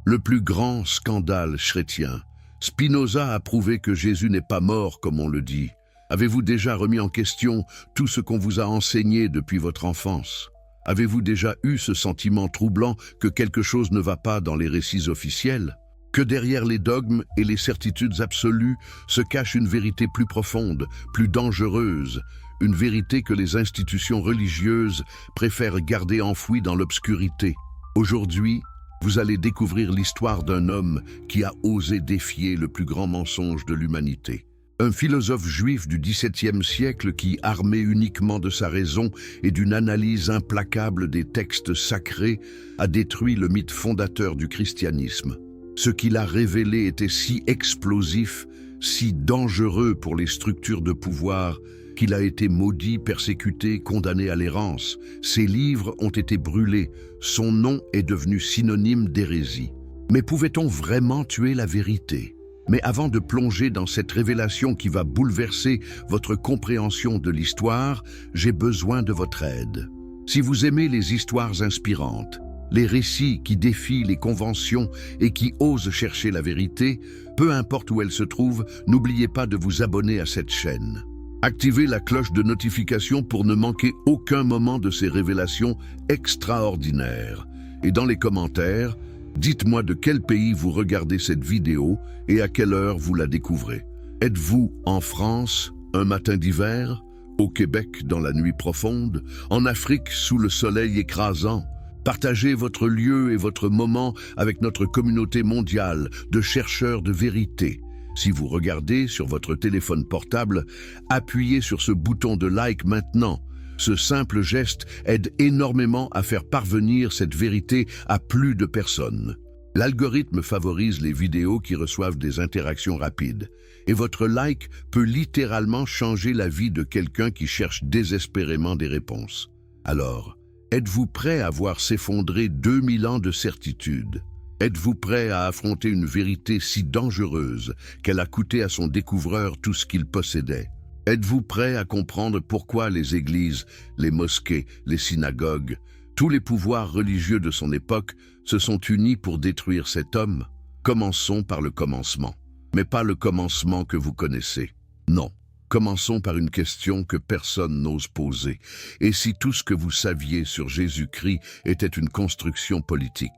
Le plus grand scandale chrétien. Spinoza a prouvé que Jésus n'est pas mort comme on le dit. Avez-vous déjà remis en question tout ce qu'on vous a enseigné depuis votre enfance? Avez-vous déjà eu ce sentiment troublant que quelque chose ne va pas dans les récits officiels? Que derrière les dogmes et les certitudes absolues se cache une vérité plus profonde, plus dangereuse, une vérité que les institutions religieuses préfèrent garder enfouie dans l'obscurité. Aujourd'hui, vous allez découvrir l'histoire d'un homme qui a osé défier le plus grand mensonge de l'humanité. Un philosophe juif du XVIIe siècle qui, armé uniquement de sa raison et d'une analyse implacable des textes sacrés, a détruit le mythe fondateur du christianisme. Ce qu'il a révélé était si explosif, si dangereux pour les structures de pouvoir, qu'il a été maudit, persécuté, condamné à l'errance. Ses livres ont été brûlés, son nom est devenu synonyme d'hérésie. Mais pouvait-on vraiment tuer la vérité ? Mais avant de plonger dans cette révélation qui va bouleverser votre compréhension de l'histoire, j'ai besoin de votre aide. Si vous aimez les histoires inspirantes, les récits qui défient les conventions et qui osent chercher la vérité, peu importe où elle se trouve, n'oubliez pas de vous abonner à cette chaîne. Activez la cloche de notification pour ne manquer aucun moment de ces révélations extraordinaires. Et dans les commentaires, dites-moi de quel pays vous regardez cette vidéo et à quelle heure vous la découvrez. Êtes-vous en France, un matin d'hiver, au Québec dans la nuit profonde, en Afrique sous le soleil écrasant? Partagez votre lieu et votre moment avec notre communauté mondiale de chercheurs de vérité. Si vous regardez sur votre téléphone portable, appuyez sur ce bouton de like maintenant. Ce simple geste aide énormément à faire parvenir cette vérité à plus de personnes. L'algorithme favorise les vidéos qui reçoivent des interactions rapides. Et votre like peut littéralement changer la vie de quelqu'un qui cherche désespérément des réponses. Alors, êtes-vous prêt à voir s'effondrer 2000 ans de certitude? Êtes-vous prêt à affronter une vérité si dangereuse qu'elle a coûté à son découvreur tout ce qu'il possédait? Êtes-vous prêt à comprendre pourquoi les églises, les mosquées, les synagogues, tous les pouvoirs religieux de son époque se sont unis pour détruire cet homme? Commençons par le commencement. Mais pas le commencement que vous connaissez. Non. Commençons par une question que personne n'ose poser. Et si tout ce que vous saviez sur Jésus-Christ était une construction politique?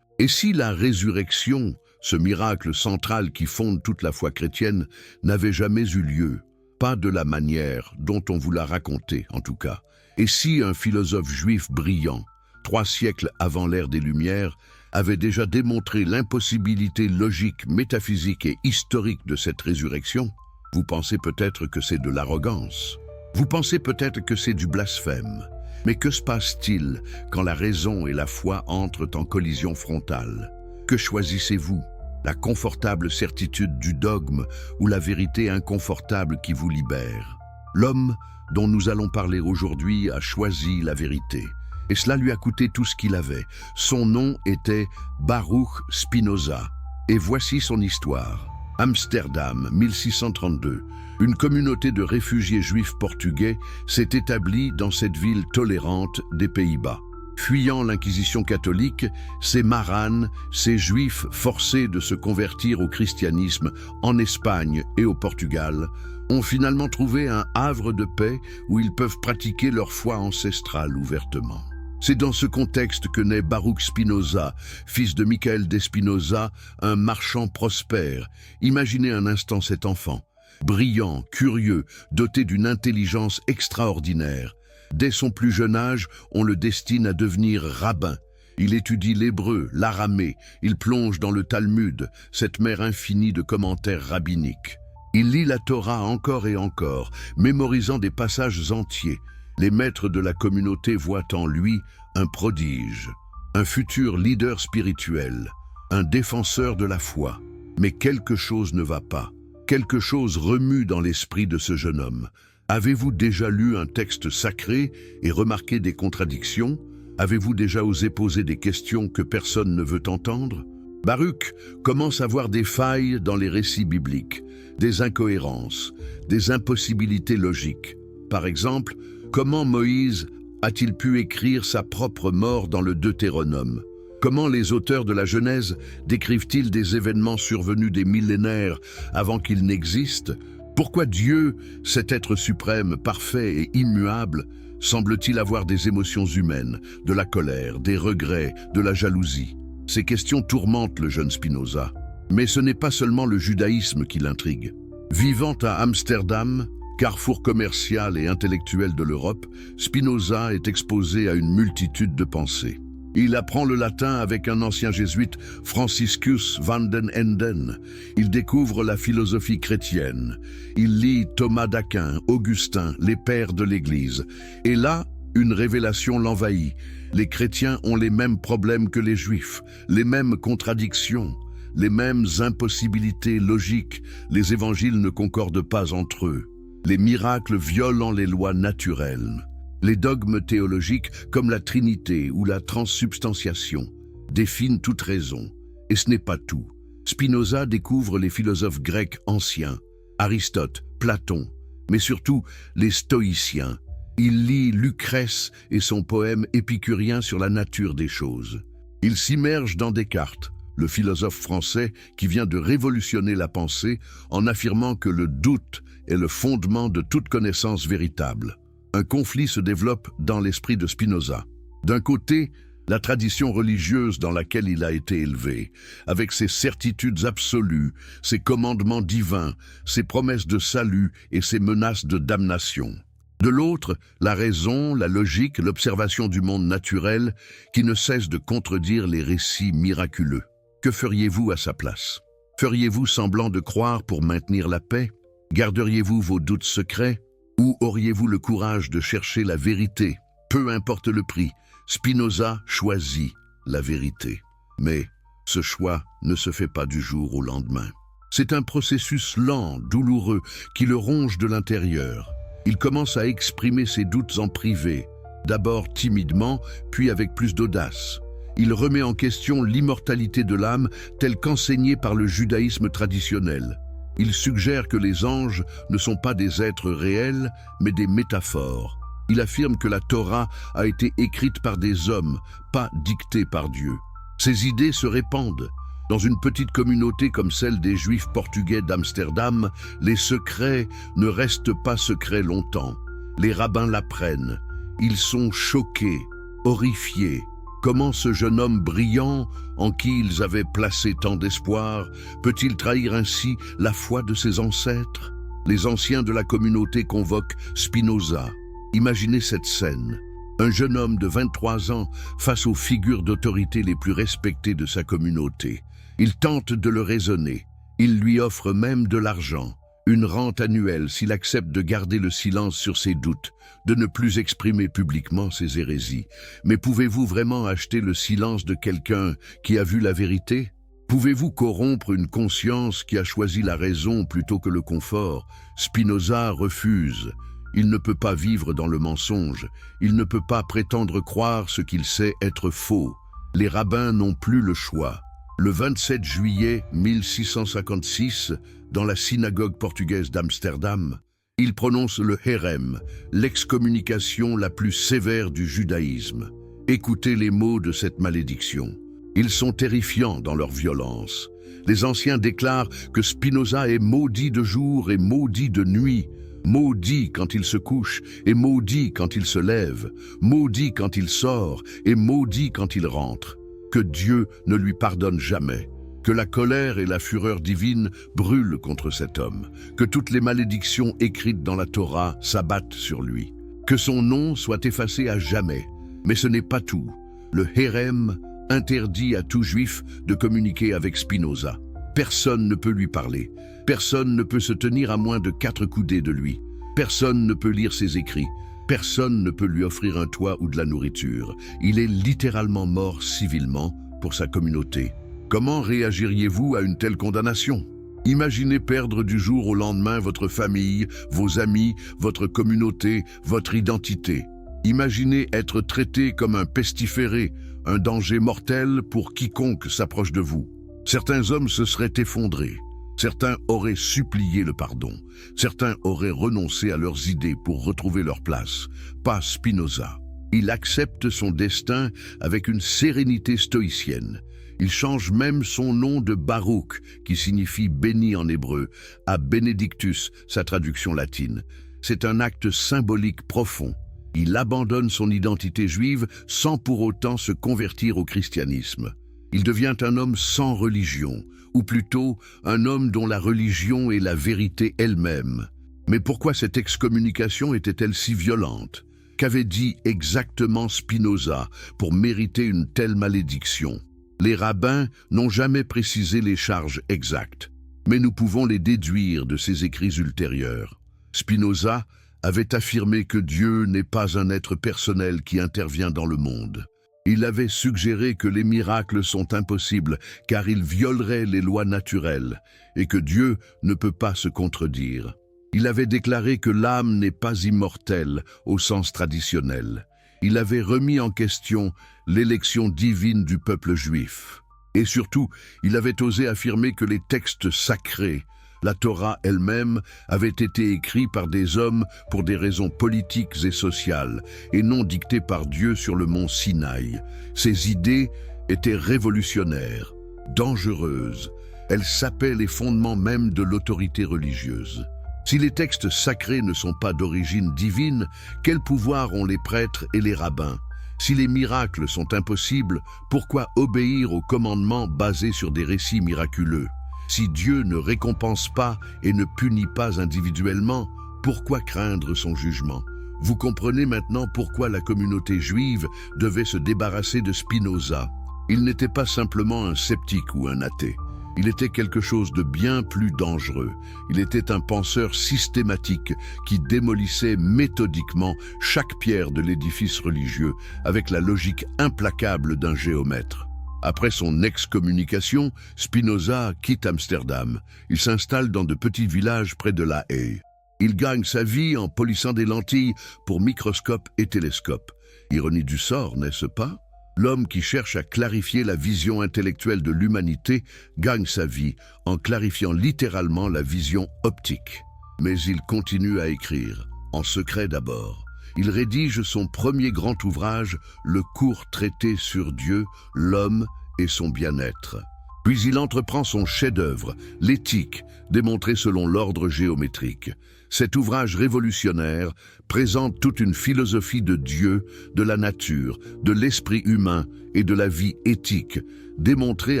Et si la résurrection, ce miracle central qui fonde toute la foi chrétienne, n'avait jamais eu lieu? Pas de la manière dont on vous l'a raconté, en tout cas. Et si un philosophe juif brillant, 3 siècles avant l'ère des Lumières, avait déjà démontré l'impossibilité logique, métaphysique et historique de cette résurrection, vous pensez peut-être que c'est de l'arrogance. Vous pensez peut-être que c'est du blasphème. Mais que se passe-t-il quand la raison et la foi entrent en collision frontale? Que choisissez-vous? La confortable certitude du dogme ou la vérité inconfortable qui vous libère? L'homme dont nous allons parler aujourd'hui a choisi la vérité. Et cela lui a coûté tout ce qu'il avait. Son nom était Baruch Spinoza. Et voici son histoire. Amsterdam, 1632. Une communauté de réfugiés juifs portugais s'est établie dans cette ville tolérante des Pays-Bas. Fuyant l'inquisition catholique, ces maranes, ces juifs forcés de se convertir au christianisme en Espagne et au Portugal, ont finalement trouvé un havre de paix où ils peuvent pratiquer leur foi ancestrale ouvertement. C'est dans ce contexte que naît Baruch Spinoza, fils de Michael d'Espinoza, un marchand prospère. Imaginez un instant cet enfant, brillant, curieux, doté d'une intelligence extraordinaire. Dès son plus jeune âge, on le destine à devenir rabbin. Il étudie l'hébreu, l'aramée, il plonge dans le Talmud, cette mer infinie de commentaires rabbiniques. Il lit la Torah encore et encore, mémorisant des passages entiers. Les maîtres de la communauté voient en lui un prodige, un futur leader spirituel, un défenseur de la foi. Mais quelque chose ne va pas. Quelque chose remue dans l'esprit de ce jeune homme. Avez-vous déjà lu un texte sacré et remarqué des contradictions? Avez-vous déjà osé poser des questions que personne ne veut entendre? Baruch commence à voir des failles dans les récits bibliques, des incohérences, des impossibilités logiques. Par exemple, comment Moïse a-t-il pu écrire sa propre mort dans le Deutéronome? Comment les auteurs de la Genèse décrivent-ils des événements survenus des millénaires avant qu'ils n'existent? Pourquoi Dieu, cet être suprême, parfait et immuable, semble-t-il avoir des émotions humaines, de la colère, des regrets, de la jalousie? Ces questions tourmentent le jeune Spinoza. Mais ce n'est pas seulement le judaïsme qui l'intrigue. Vivant à Amsterdam, carrefour commercial et intellectuel de l'Europe, Spinoza est exposé à une multitude de pensées. Il apprend le latin avec un ancien jésuite, Franciscus van den Enden. Il découvre la philosophie chrétienne. Il lit Thomas d'Aquin, Augustin, les pères de l'Église. Et là, une révélation l'envahit. Les chrétiens ont les mêmes problèmes que les juifs, les mêmes contradictions, les mêmes impossibilités logiques. Les évangiles ne concordent pas entre eux. Les miracles violent les lois naturelles. Les dogmes théologiques, comme la Trinité ou la transsubstantiation, définissent toute raison. Et ce n'est pas tout. Spinoza découvre les philosophes grecs anciens, Aristote, Platon, mais surtout les stoïciens. Il lit Lucrèce et son poème épicurien sur la nature des choses. Il s'immerge dans Descartes, le philosophe français qui vient de révolutionner la pensée en affirmant que le doute est le fondement de toute connaissance véritable. Un conflit se développe dans l'esprit de Spinoza. D'un côté, la tradition religieuse dans laquelle il a été élevé, avec ses certitudes absolues, ses commandements divins, ses promesses de salut et ses menaces de damnation. De l'autre, la raison, la logique, l'observation du monde naturel qui ne cesse de contredire les récits miraculeux. Que feriez-vous à sa place? Feriez-vous semblant de croire pour maintenir la paix? Garderiez-vous vos doutes secrets? Ou auriez-vous le courage de chercher la vérité? Peu importe le prix, Spinoza choisit la vérité. Mais ce choix ne se fait pas du jour au lendemain. C'est un processus lent, douloureux, qui le ronge de l'intérieur. Il commence à exprimer ses doutes en privé, d'abord timidement, puis avec plus d'audace. Il remet en question l'immortalité de l'âme telle qu'enseignée par le judaïsme traditionnel. Il suggère que les anges ne sont pas des êtres réels, mais des métaphores. Il affirme que la Torah a été écrite par des hommes, pas dictée par Dieu. Ces idées se répandent. Dans une petite communauté comme celle des Juifs portugais d'Amsterdam, les secrets ne restent pas secrets longtemps. Les rabbins l'apprennent. Ils sont choqués, horrifiés. Comment ce jeune homme brillant, en qui ils avaient placé tant d'espoir, peut-il trahir ainsi la foi de ses ancêtres? Les anciens de la communauté convoquent Spinoza. Imaginez cette scène. Un jeune homme de 23 ans face aux figures d'autorité les plus respectées de sa communauté. Il tente de le raisonner. Il lui offre même de l'argent, une rente annuelle s'il accepte de garder le silence sur ses doutes, de ne plus exprimer publiquement ses hérésies. Mais pouvez-vous vraiment acheter le silence de quelqu'un qui a vu la vérité? Pouvez-vous corrompre une conscience qui a choisi la raison plutôt que le confort? Spinoza refuse. Il ne peut pas vivre dans le mensonge. Il ne peut pas prétendre croire ce qu'il sait être faux. Les rabbins n'ont plus le choix. Le 27 juillet 1656, dans la synagogue portugaise d'Amsterdam, il prononce le hérem, l'excommunication la plus sévère du judaïsme. Écoutez les mots de cette malédiction. Ils sont terrifiants dans leur violence. Les anciens déclarent que Spinoza est maudit de jour et maudit de nuit, maudit quand il se couche et maudit quand il se lève, maudit quand il sort et maudit quand il rentre. Que Dieu ne lui pardonne jamais, que la colère et la fureur divine brûlent contre cet homme, que toutes les malédictions écrites dans la Torah s'abattent sur lui, que son nom soit effacé à jamais. Mais ce n'est pas tout. Le hérem interdit à tout juif de communiquer avec Spinoza. Personne ne peut lui parler, personne ne peut se tenir à moins de 4 coudées de lui, personne ne peut lire ses écrits. Personne ne peut lui offrir un toit ou de la nourriture. Il est littéralement mort civilement pour sa communauté. Comment réagiriez-vous à une telle condamnation? Imaginez perdre du jour au lendemain votre famille, vos amis, votre communauté, votre identité. Imaginez être traité comme un pestiféré, un danger mortel pour quiconque s'approche de vous. Certains hommes se seraient effondrés. Certains auraient supplié le pardon. Certains auraient renoncé à leurs idées pour retrouver leur place. Pas Spinoza. Il accepte son destin avec une sérénité stoïcienne. Il change même son nom de Baruch, qui signifie béni en hébreu, à Benedictus, sa traduction latine. C'est un acte symbolique profond. Il abandonne son identité juive sans pour autant se convertir au christianisme. Il devient un homme sans religion, ou plutôt un homme dont la religion est la vérité elle-même. Mais pourquoi cette excommunication était-elle si violente? Qu'avait dit exactement Spinoza pour mériter une telle malédiction? Les rabbins n'ont jamais précisé les charges exactes, mais nous pouvons les déduire de ses écrits ultérieurs. Spinoza avait affirmé que Dieu n'est pas un être personnel qui intervient dans le monde. Il avait suggéré que les miracles sont impossibles car ils violeraient les lois naturelles et que Dieu ne peut pas se contredire. Il avait déclaré que l'âme n'est pas immortelle au sens traditionnel. Il avait remis en question l'élection divine du peuple juif. Et surtout, il avait osé affirmer que les textes sacrés, la Torah elle-même, avaient été écrits par des hommes pour des raisons politiques et sociales, et non dictés par Dieu sur le mont Sinaï. Ces idées étaient révolutionnaires, dangereuses. Elles sapaient les fondements même de l'autorité religieuse. Si les textes sacrés ne sont pas d'origine divine, quel pouvoir ont les prêtres et les rabbins? Si les miracles sont impossibles, pourquoi obéir aux commandements basés sur des récits miraculeux? Si Dieu ne récompense pas et ne punit pas individuellement, pourquoi craindre son jugement? Vous comprenez maintenant pourquoi la communauté juive devait se débarrasser de Spinoza. Il n'était pas simplement un sceptique ou un athée. Il était quelque chose de bien plus dangereux. Il était un penseur systématique qui démolissait méthodiquement chaque pierre de l'édifice religieux avec la logique implacable d'un géomètre. Après son excommunication, Spinoza quitte Amsterdam. Il s'installe dans de petits villages près de La Haye. Il gagne sa vie en polissant des lentilles pour microscopes et télescopes. Ironie du sort, n'est-ce pas? L'homme qui cherche à clarifier la vision intellectuelle de l'humanité gagne sa vie en clarifiant littéralement la vision optique. Mais il continue à écrire, en secret d'abord. Il rédige son premier grand ouvrage, le court traité sur Dieu, l'homme et son bien-être. Puis il entreprend son chef-d'œuvre, l'Éthique, démontré selon l'ordre géométrique. Cet ouvrage révolutionnaire présente toute une philosophie de Dieu, de la nature, de l'esprit humain et de la vie éthique, démontrée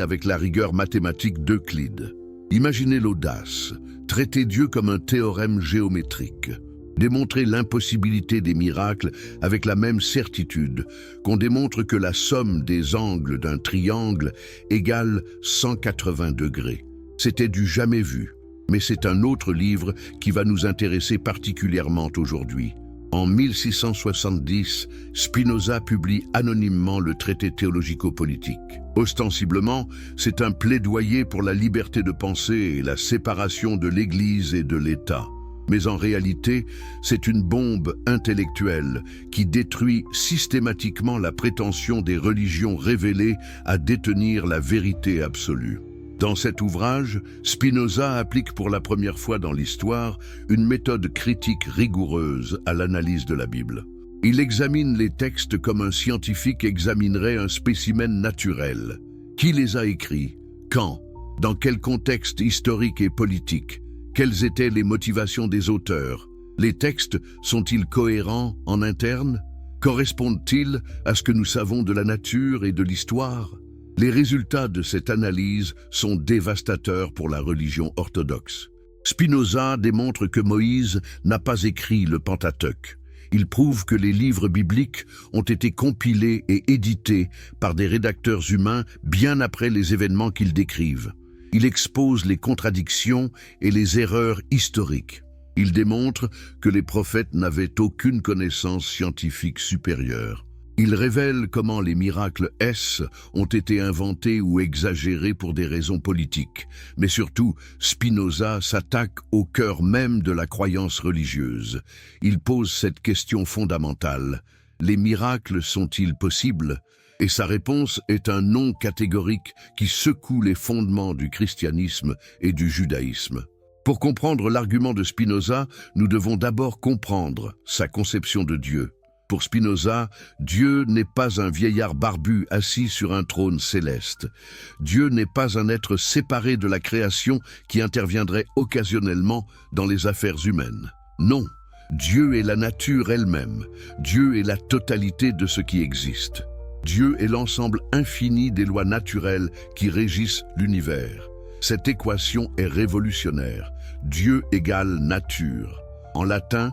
avec la rigueur mathématique d'Euclide. Imaginez l'audace, traiter Dieu comme un théorème géométrique. Démontrer l'impossibilité des miracles avec la même certitude qu'on démontre que la somme des angles d'un triangle égale 180 degrés. C'était du jamais vu, mais c'est un autre livre qui va nous intéresser particulièrement aujourd'hui. En 1670, Spinoza publie anonymement le traité théologico-politique. Ostensiblement, c'est un plaidoyer pour la liberté de penser et la séparation de l'Église et de l'État. Mais en réalité, c'est une bombe intellectuelle qui détruit systématiquement la prétention des religions révélées à détenir la vérité absolue. Dans cet ouvrage, Spinoza applique pour la première fois dans l'histoire une méthode critique rigoureuse à l'analyse de la Bible. Il examine les textes comme un scientifique examinerait un spécimen naturel. Qui les a écrits? Quand? Dans quel contexte historique et politique? Quelles étaient les motivations des auteurs? Les textes sont-ils cohérents en interne? Correspondent-ils à ce que nous savons de la nature et de l'histoire? Les résultats de cette analyse sont dévastateurs pour la religion orthodoxe. Spinoza démontre que Moïse n'a pas écrit le Pentateuque. Il prouve que les livres bibliques ont été compilés et édités par des rédacteurs humains bien après les événements qu'ils décrivent. Il expose les contradictions et les erreurs historiques. Il démontre que les prophètes n'avaient aucune connaissance scientifique supérieure. Il révèle comment les miracles ont été inventés ou exagérés pour des raisons politiques. Mais surtout, Spinoza s'attaque au cœur même de la croyance religieuse. Il pose cette question fondamentale. Les miracles sont-ils possibles ? Et sa réponse est un non catégorique qui secoue les fondements du christianisme et du judaïsme. Pour comprendre l'argument de Spinoza, nous devons d'abord comprendre sa conception de Dieu. Pour Spinoza, Dieu n'est pas un vieillard barbu assis sur un trône céleste. Dieu n'est pas un être séparé de la création qui interviendrait occasionnellement dans les affaires humaines. Non, Dieu est la nature elle-même. Dieu est la totalité de ce qui existe. Dieu est l'ensemble infini des lois naturelles qui régissent l'univers. Cette équation est révolutionnaire. Dieu égale nature. En latin,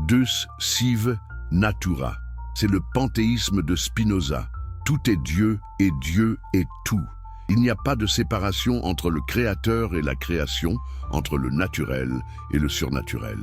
Deus sive natura. C'est le panthéisme de Spinoza. Tout est Dieu et Dieu est tout. Il n'y a pas de séparation entre le créateur et la création, entre le naturel et le surnaturel.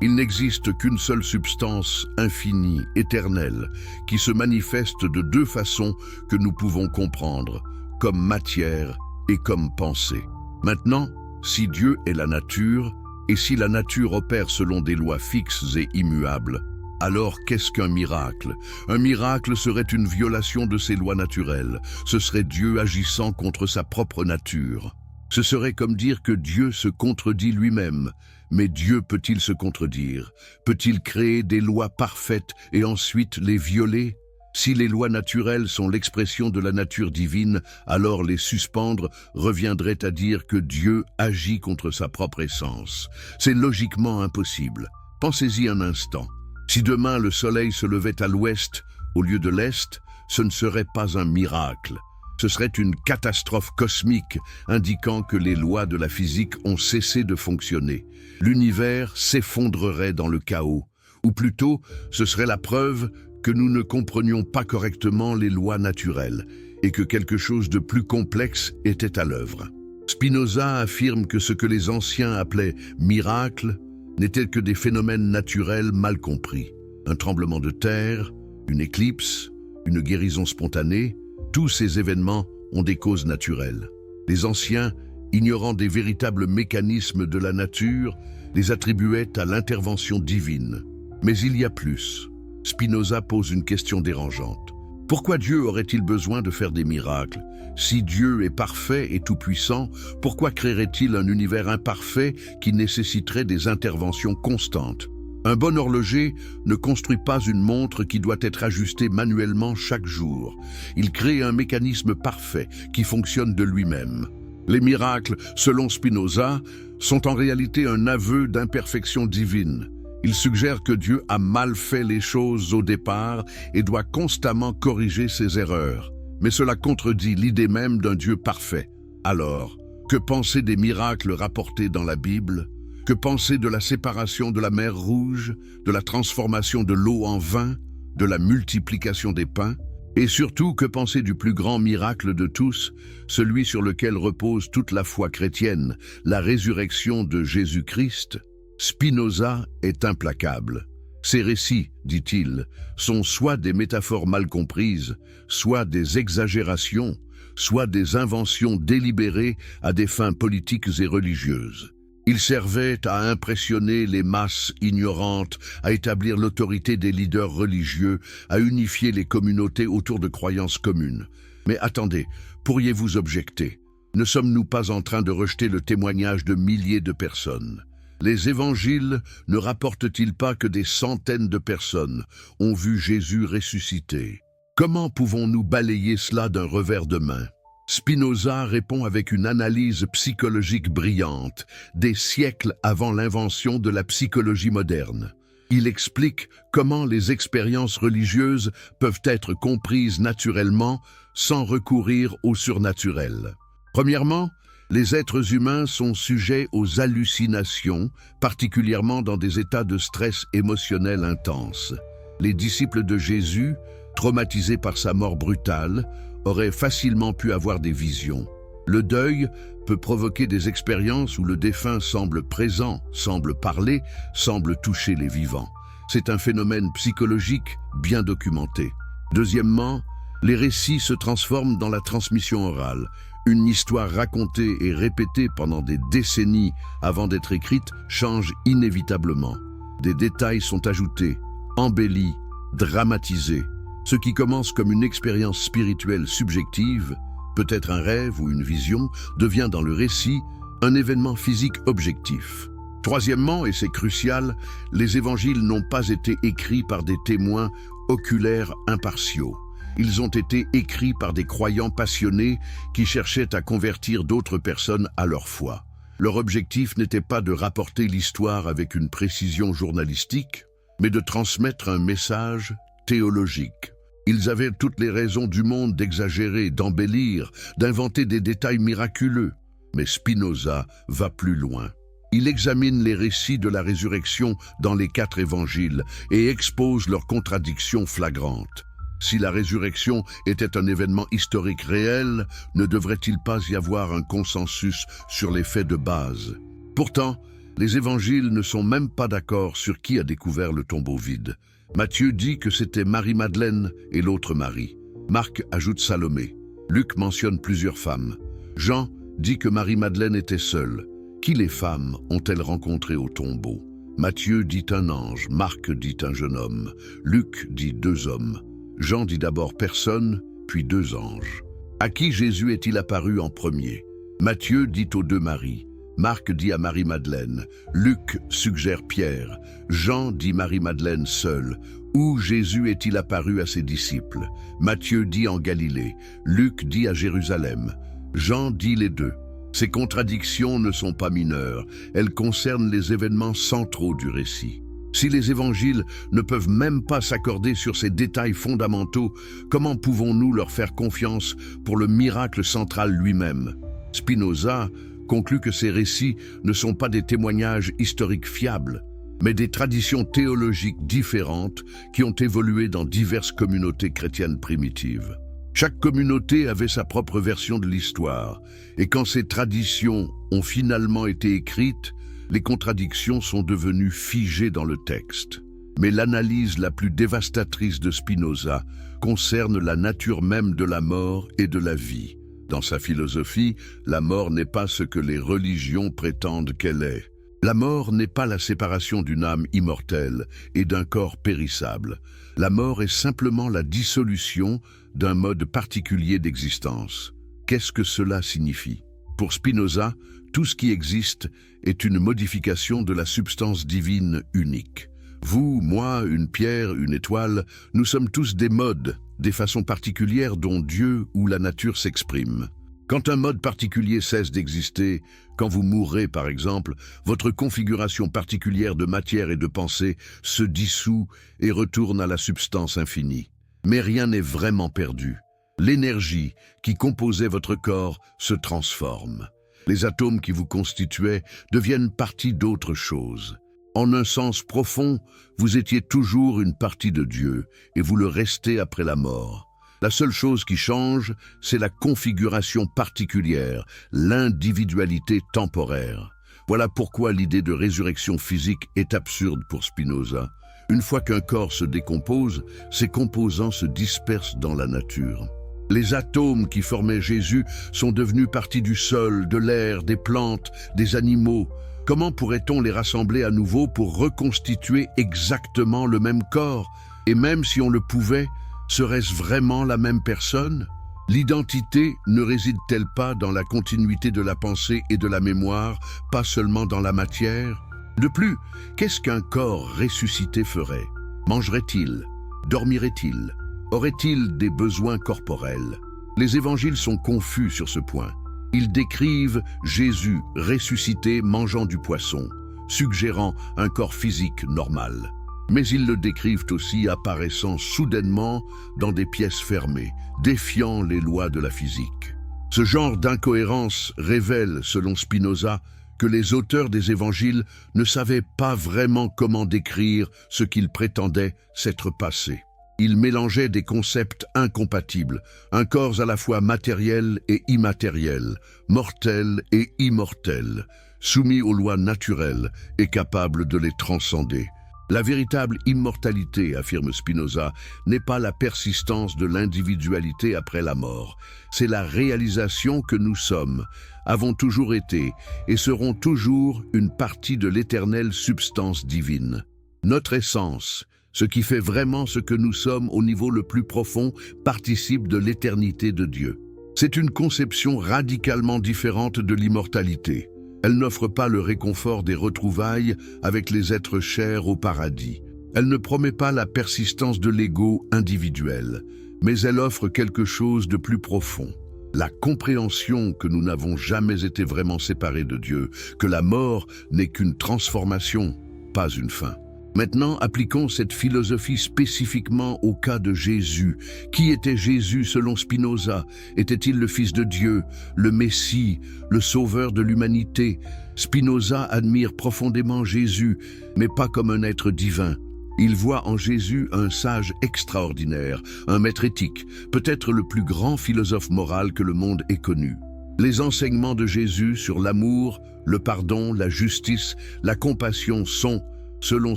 Il n'existe qu'une seule substance infinie, éternelle, qui se manifeste de deux façons que nous pouvons comprendre, comme matière et comme pensée. Maintenant, si Dieu est la nature, et si la nature opère selon des lois fixes et immuables, alors qu'est-ce qu'un miracle? Un miracle serait une violation de ces lois naturelles. Ce serait Dieu agissant contre sa propre nature. Ce serait comme dire que Dieu se contredit lui-même. Mais Dieu peut-il se contredire? Peut-il créer des lois parfaites et ensuite les violer? Si les lois naturelles sont l'expression de la nature divine, alors les suspendre reviendrait à dire que Dieu agit contre sa propre essence. C'est logiquement impossible. Pensez-y un instant. Si demain le soleil se levait à l'ouest au lieu de l'est, ce ne serait pas un miracle. Ce serait une catastrophe cosmique indiquant que les lois de la physique ont cessé de fonctionner. L'univers s'effondrerait dans le chaos. Ou plutôt, ce serait la preuve que nous ne comprenions pas correctement les lois naturelles et que quelque chose de plus complexe était à l'œuvre. Spinoza affirme que ce que les anciens appelaient miracles n'étaient que des phénomènes naturels mal compris. Un tremblement de terre, une éclipse, une guérison spontanée, tous ces événements ont des causes naturelles. Les anciens, ignorant des véritables mécanismes de la nature, les attribuaient à l'intervention divine. Mais il y a plus. Spinoza pose une question dérangeante. Pourquoi Dieu aurait-il besoin de faire des miracles? Si Dieu est parfait et tout-puissant, pourquoi créerait-il un univers imparfait qui nécessiterait des interventions constantes? Un bon horloger ne construit pas une montre qui doit être ajustée manuellement chaque jour. Il crée un mécanisme parfait qui fonctionne de lui-même. Les miracles, selon Spinoza, sont en réalité un aveu d'imperfection divine. Il suggère que Dieu a mal fait les choses au départ et doit constamment corriger ses erreurs. Mais cela contredit l'idée même d'un Dieu parfait. Alors, que penser des miracles rapportés dans la Bible? Que penser de la séparation de la mer Rouge, de la transformation de l'eau en vin, de la multiplication des pains? Et surtout, que penser du plus grand miracle de tous, celui sur lequel repose toute la foi chrétienne, la résurrection de Jésus-Christ? Spinoza est implacable. Ces récits, dit-il, sont soit des métaphores mal comprises, soit des exagérations, soit des inventions délibérées à des fins politiques et religieuses. Ils servaient à impressionner les masses ignorantes, à établir l'autorité des leaders religieux, à unifier les communautés autour de croyances communes. Mais attendez, pourriez-vous objecter? Ne sommes-nous pas en train de rejeter le témoignage de milliers de personnes? Les évangiles ne rapportent-ils pas que des centaines de personnes ont vu Jésus ressuscité? Comment pouvons-nous balayer cela d'un revers de main? Spinoza répond avec une analyse psychologique brillante, des siècles avant l'invention de la psychologie moderne. Il explique comment les expériences religieuses peuvent être comprises naturellement sans recourir au surnaturel. Premièrement, les êtres humains sont sujets aux hallucinations, particulièrement dans des états de stress émotionnel intense. Les disciples de Jésus, traumatisés par sa mort brutale, auraient facilement pu avoir des visions. Le deuil peut provoquer des expériences où le défunt semble présent, semble parler, semble toucher les vivants. C'est un phénomène psychologique bien documenté. Deuxièmement, les récits se transforment dans la transmission orale. Une histoire racontée et répétée pendant des décennies avant d'être écrite change inévitablement. Des détails sont ajoutés, embellis, dramatisés. Ce qui commence comme une expérience spirituelle subjective, peut-être un rêve ou une vision, devient dans le récit un événement physique objectif. Troisièmement, et c'est crucial, les évangiles n'ont pas été écrits par des témoins oculaires impartiaux. Ils ont été écrits par des croyants passionnés qui cherchaient à convertir d'autres personnes à leur foi. Leur objectif n'était pas de rapporter l'histoire avec une précision journalistique, mais de transmettre un message théologique. Ils avaient toutes les raisons du monde d'exagérer, d'embellir, d'inventer des détails miraculeux. Mais Spinoza va plus loin. Il examine les récits de la résurrection dans les 4 évangiles et expose leurs contradictions flagrantes. Si la résurrection était un événement historique réel, ne devrait-il pas y avoir un consensus sur les faits de base? Pourtant, les évangiles ne sont même pas d'accord sur qui a découvert le tombeau vide. Matthieu dit que c'était Marie-Madeleine et l'autre Marie. Marc ajoute Salomé. Luc mentionne plusieurs femmes. Jean dit que Marie-Madeleine était seule. Qui les femmes ont-elles rencontré au tombeau? Matthieu dit un ange, Marc dit un jeune homme, Luc dit 2 hommes. Jean dit d'abord personne, puis 2 anges. À qui Jésus est-il apparu en premier? Matthieu dit aux 2 Maries. Marc dit à Marie-Madeleine. Luc suggère Pierre. Jean dit Marie-Madeleine seule. Où Jésus est-il apparu à ses disciples? Matthieu dit en Galilée. Luc dit à Jérusalem. Jean dit les 2. Ces contradictions ne sont pas mineures. Elles concernent les événements centraux du récit. Si les évangiles ne peuvent même pas s'accorder sur ces détails fondamentaux, comment pouvons-nous leur faire confiance pour le miracle central lui-même? Spinoza conclut que ces récits ne sont pas des témoignages historiques fiables, mais des traditions théologiques différentes qui ont évolué dans diverses communautés chrétiennes primitives. Chaque communauté avait sa propre version de l'histoire, et quand ces traditions ont finalement été écrites, les contradictions sont devenues figées dans le texte. Mais l'analyse la plus dévastatrice de Spinoza concerne la nature même de la mort et de la vie. Dans sa philosophie, la mort n'est pas ce que les religions prétendent qu'elle est. La mort n'est pas la séparation d'une âme immortelle et d'un corps périssable. La mort est simplement la dissolution d'un mode particulier d'existence. Qu'est-ce que cela signifie? Pour Spinoza, tout ce qui existe est une modification de la substance divine unique. Vous, moi, une pierre, une étoile, nous sommes tous des modes, des façons particulières dont Dieu ou la nature s'expriment. Quand un mode particulier cesse d'exister, quand vous mourrez par exemple, votre configuration particulière de matière et de pensée se dissout et retourne à la substance infinie. Mais rien n'est vraiment perdu. L'énergie qui composait votre corps se transforme. Les atomes qui vous constituaient deviennent partie d'autre chose. En un sens profond, vous étiez toujours une partie de Dieu et vous le restez après la mort. La seule chose qui change, c'est la configuration particulière, l'individualité temporaire. Voilà pourquoi l'idée de résurrection physique est absurde pour Spinoza. Une fois qu'un corps se décompose, ses composants se dispersent dans la nature. Les atomes qui formaient Jésus sont devenus partie du sol, de l'air, des plantes, des animaux. Comment pourrait-on les rassembler à nouveau pour reconstituer exactement le même corps? Et même si on le pouvait, serait-ce vraiment la même personne? L'identité ne réside-t-elle pas dans la continuité de la pensée et de la mémoire, pas seulement dans la matière? De plus, qu'est-ce qu'un corps ressuscité ferait? Mangerait-il? Dormirait-il? Aurait-il des besoins corporels? Les évangiles sont confus sur ce point. Ils décrivent Jésus ressuscité mangeant du poisson, suggérant un corps physique normal. Mais ils le décrivent aussi apparaissant soudainement dans des pièces fermées, défiant les lois de la physique. Ce genre d'incohérence révèle, selon Spinoza, que les auteurs des évangiles ne savaient pas vraiment comment décrire ce qu'ils prétendaient s'être passé. Ils mélangeaient des concepts incompatibles, un corps à la fois matériel et immatériel, mortel et immortel, soumis aux lois naturelles et capable de les transcender. La véritable immortalité, affirme Spinoza, n'est pas la persistance de l'individualité après la mort. C'est la réalisation que nous sommes, avons toujours été et serons toujours une partie de l'éternelle substance divine. Notre essence, ce qui fait vraiment ce que nous sommes au niveau le plus profond, participe de l'éternité de Dieu. C'est une conception radicalement différente de l'immortalité. Elle n'offre pas le réconfort des retrouvailles avec les êtres chers au paradis. Elle ne promet pas la persistance de l'ego individuel, mais elle offre quelque chose de plus profond. La compréhension que nous n'avons jamais été vraiment séparés de Dieu, que la mort n'est qu'une transformation, pas une fin. Maintenant, appliquons cette philosophie spécifiquement au cas de Jésus. Qui était Jésus selon Spinoza? Était-il le Fils de Dieu, le Messie, le Sauveur de l'humanité? Spinoza admire profondément Jésus, mais pas comme un être divin. Il voit en Jésus un sage extraordinaire, un maître éthique, peut-être le plus grand philosophe moral que le monde ait connu. Les enseignements de Jésus sur l'amour, le pardon, la justice, la compassion sont, selon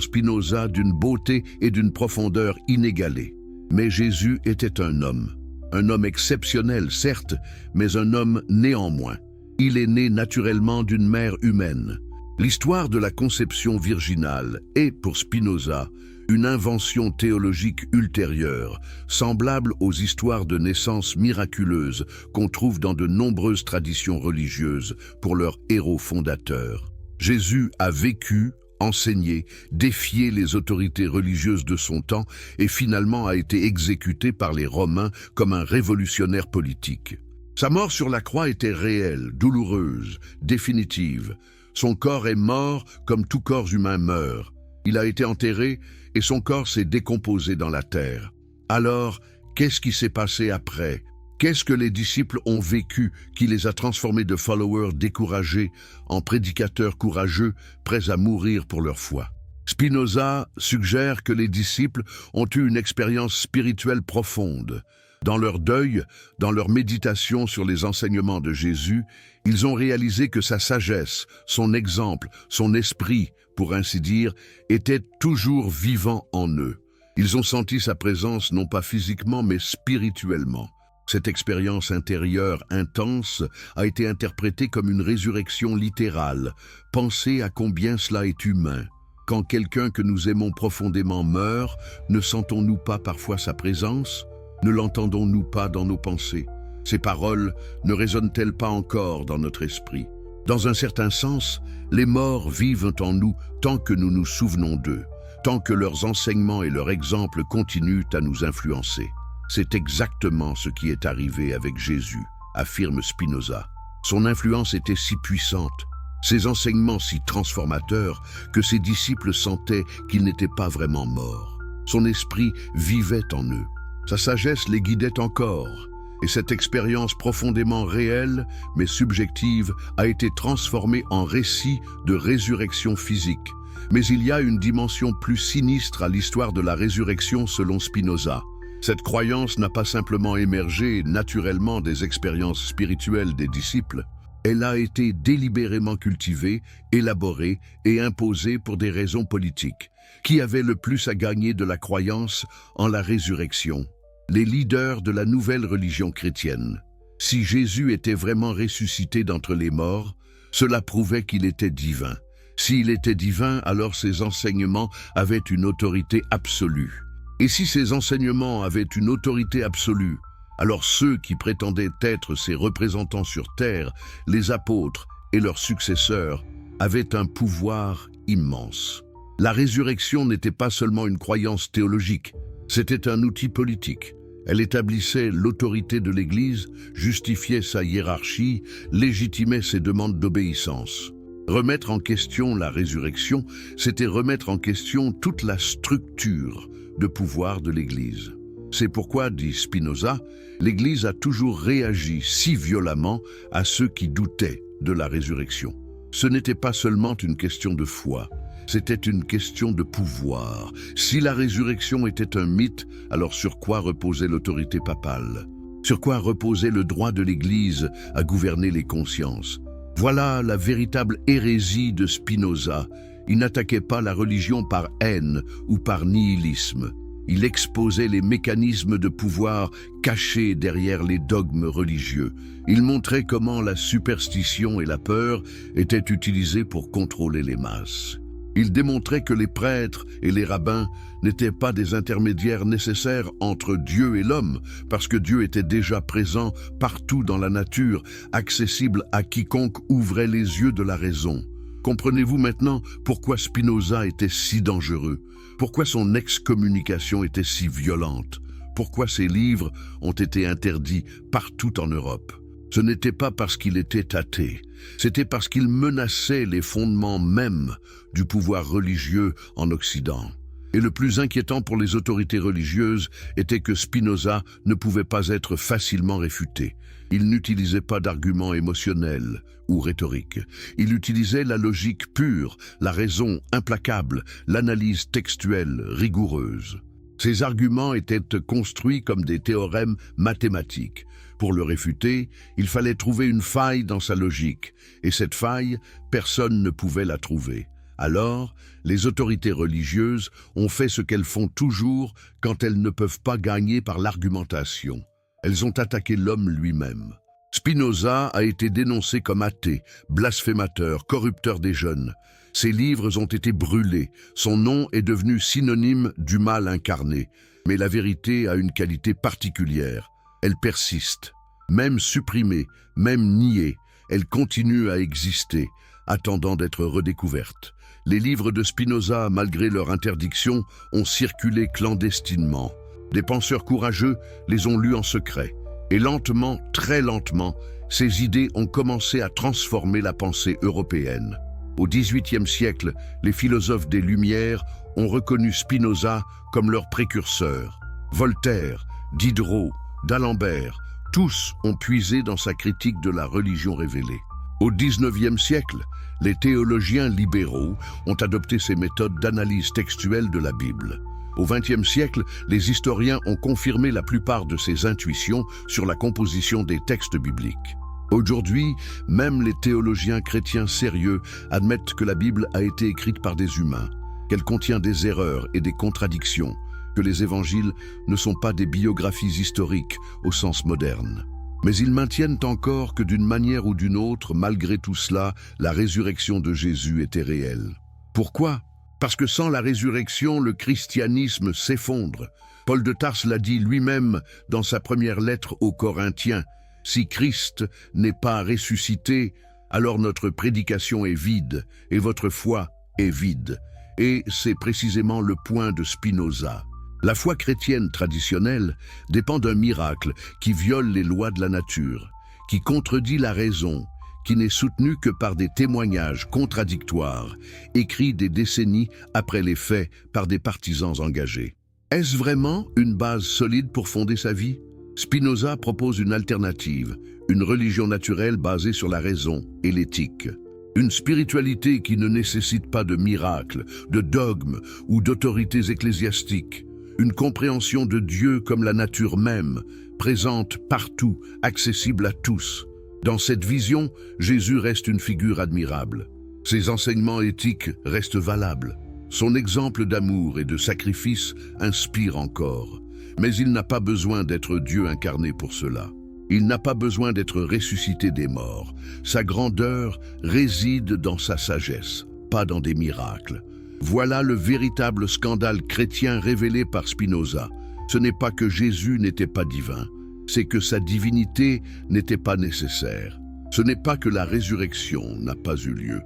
Spinoza, d'une beauté et d'une profondeur inégalées. Mais Jésus était un homme exceptionnel certes, mais un homme néanmoins. Il est né naturellement d'une mère humaine. L'histoire de la conception virginale est, pour Spinoza, une invention théologique ultérieure, semblable aux histoires de naissance miraculeuses qu'on trouve dans de nombreuses traditions religieuses pour leurs héros fondateurs. Jésus a vécu, enseigné, défié les autorités religieuses de son temps et finalement a été exécuté par les Romains comme un révolutionnaire politique. Sa mort sur la croix était réelle, douloureuse, définitive. Son corps est mort comme tout corps humain meurt. Il a été enterré et son corps s'est décomposé dans la terre. Alors, qu'est-ce qui s'est passé après? Qu'est-ce que les disciples ont vécu qui les a transformés de followers découragés en prédicateurs courageux, prêts à mourir pour leur foi? Spinoza suggère que les disciples ont eu une expérience spirituelle profonde. Dans leur deuil, dans leur méditation sur les enseignements de Jésus, ils ont réalisé que sa sagesse, son exemple, son esprit, pour ainsi dire, étaient toujours vivants en eux. Ils ont senti sa présence non pas physiquement mais spirituellement. Cette expérience intérieure intense a été interprétée comme une résurrection littérale. Pensez à combien cela est humain. Quand quelqu'un que nous aimons profondément meurt, ne sentons-nous pas parfois sa présence? Ne l'entendons-nous pas dans nos pensées? Ces paroles ne résonnent-elles pas encore dans notre esprit? Dans un certain sens, les morts vivent en nous tant que nous nous souvenons d'eux, tant que leurs enseignements et leurs exemples continuent à nous influencer. C'est exactement ce qui est arrivé avec Jésus, affirme Spinoza. Son influence était si puissante, ses enseignements si transformateurs, que ses disciples sentaient qu'il n'était pas vraiment mort. Son esprit vivait en eux. Sa sagesse les guidait encore, et cette expérience profondément réelle, mais subjective, a été transformée en récit de résurrection physique. Mais il y a une dimension plus sinistre à l'histoire de la résurrection selon Spinoza. Cette croyance n'a pas simplement émergé naturellement des expériences spirituelles des disciples, elle a été délibérément cultivée, élaborée et imposée pour des raisons politiques. Qui avait le plus à gagner de la croyance en la résurrection? Les leaders de la nouvelle religion chrétienne. Si Jésus était vraiment ressuscité d'entre les morts, cela prouvait qu'il était divin. S'il était divin, alors ses enseignements avaient une autorité absolue. Et si ces enseignements avaient une autorité absolue, alors ceux qui prétendaient être ses représentants sur terre, les apôtres et leurs successeurs, avaient un pouvoir immense. La résurrection n'était pas seulement une croyance théologique, c'était un outil politique. Elle établissait l'autorité de l'Église, justifiait sa hiérarchie, légitimait ses demandes d'obéissance. Remettre en question la résurrection, c'était remettre en question toute la structure de pouvoir de l'Église. C'est pourquoi, dit Spinoza, l'Église a toujours réagi si violemment à ceux qui doutaient de la résurrection. Ce n'était pas seulement une question de foi, c'était une question de pouvoir. Si la résurrection était un mythe, alors sur quoi reposait l'autorité papale? Sur quoi reposait le droit de l'Église à gouverner les consciences? Voilà la véritable hérésie de Spinoza. Il n'attaquait pas la religion par haine ou par nihilisme. Il exposait les mécanismes de pouvoir cachés derrière les dogmes religieux. Il montrait comment la superstition et la peur étaient utilisées pour contrôler les masses. Il démontrait que les prêtres et les rabbins n'étaient pas des intermédiaires nécessaires entre Dieu et l'homme, parce que Dieu était déjà présent partout dans la nature, accessible à quiconque ouvrait les yeux de la raison. Comprenez-vous maintenant pourquoi Spinoza était si dangereux, pourquoi son excommunication était si violente, pourquoi ses livres ont été interdits partout en Europe. Ce n'était pas parce qu'il était athée, c'était parce qu'il menaçait les fondements mêmes du pouvoir religieux en Occident. Et le plus inquiétant pour les autorités religieuses était que Spinoza ne pouvait pas être facilement réfuté. Il n'utilisait pas d'arguments émotionnels ou rhétoriques. Il utilisait la logique pure, la raison implacable, l'analyse textuelle rigoureuse. Ses arguments étaient construits comme des théorèmes mathématiques. Pour le réfuter, il fallait trouver une faille dans sa logique, et cette faille, personne ne pouvait la trouver. Alors, les autorités religieuses ont fait ce qu'elles font toujours quand elles ne peuvent pas gagner par l'argumentation. Elles ont attaqué l'homme lui-même. Spinoza a été dénoncé comme athée, blasphémateur, corrupteur des jeunes. Ses livres ont été brûlés, son nom est devenu synonyme du mal incarné. Mais la vérité a une qualité particulière. Elle persiste. Même supprimée, même niée, elle continue à exister, attendant d'être redécouverte. Les livres de Spinoza, malgré leur interdiction, ont circulé clandestinement. Des penseurs courageux les ont lus en secret. Et lentement, très lentement, ces idées ont commencé à transformer la pensée européenne. Au XVIIIe siècle, les philosophes des Lumières ont reconnu Spinoza comme leur précurseur. Voltaire, Diderot, d'Alembert, tous ont puisé dans sa critique de la religion révélée. Au XIXe siècle, les théologiens libéraux ont adopté ces méthodes d'analyse textuelle de la Bible. Au XXe siècle, les historiens ont confirmé la plupart de ces intuitions sur la composition des textes bibliques. Aujourd'hui, même les théologiens chrétiens sérieux admettent que la Bible a été écrite par des humains, qu'elle contient des erreurs et des contradictions, que les évangiles ne sont pas des biographies historiques au sens moderne. Mais ils maintiennent encore que d'une manière ou d'une autre, malgré tout cela, la résurrection de Jésus était réelle. Pourquoi ? Parce que sans la résurrection, le christianisme s'effondre. Paul de Tarse l'a dit lui-même dans sa première lettre aux Corinthiens. Si Christ n'est pas ressuscité, alors notre prédication est vide et votre foi est vide. Et c'est précisément le point de Spinoza. La foi chrétienne traditionnelle dépend d'un miracle qui viole les lois de la nature, qui contredit la raison, qui n'est soutenu que par des témoignages contradictoires, écrits des décennies après les faits par des partisans engagés. Est-ce vraiment une base solide pour fonder sa vie ? Spinoza propose une alternative, une religion naturelle basée sur la raison et l'éthique. Une spiritualité qui ne nécessite pas de miracles, de dogmes ou d'autorités ecclésiastiques. Une compréhension de Dieu comme la nature même, présente partout, accessible à tous. Dans cette vision, Jésus reste une figure admirable. Ses enseignements éthiques restent valables. Son exemple d'amour et de sacrifice inspire encore. Mais il n'a pas besoin d'être Dieu incarné pour cela. Il n'a pas besoin d'être ressuscité des morts. Sa grandeur réside dans sa sagesse, pas dans des miracles. Voilà le véritable scandale chrétien révélé par Spinoza. Ce n'est pas que Jésus n'était pas divin, c'est que sa divinité n'était pas nécessaire. Ce n'est pas que la résurrection n'a pas eu lieu,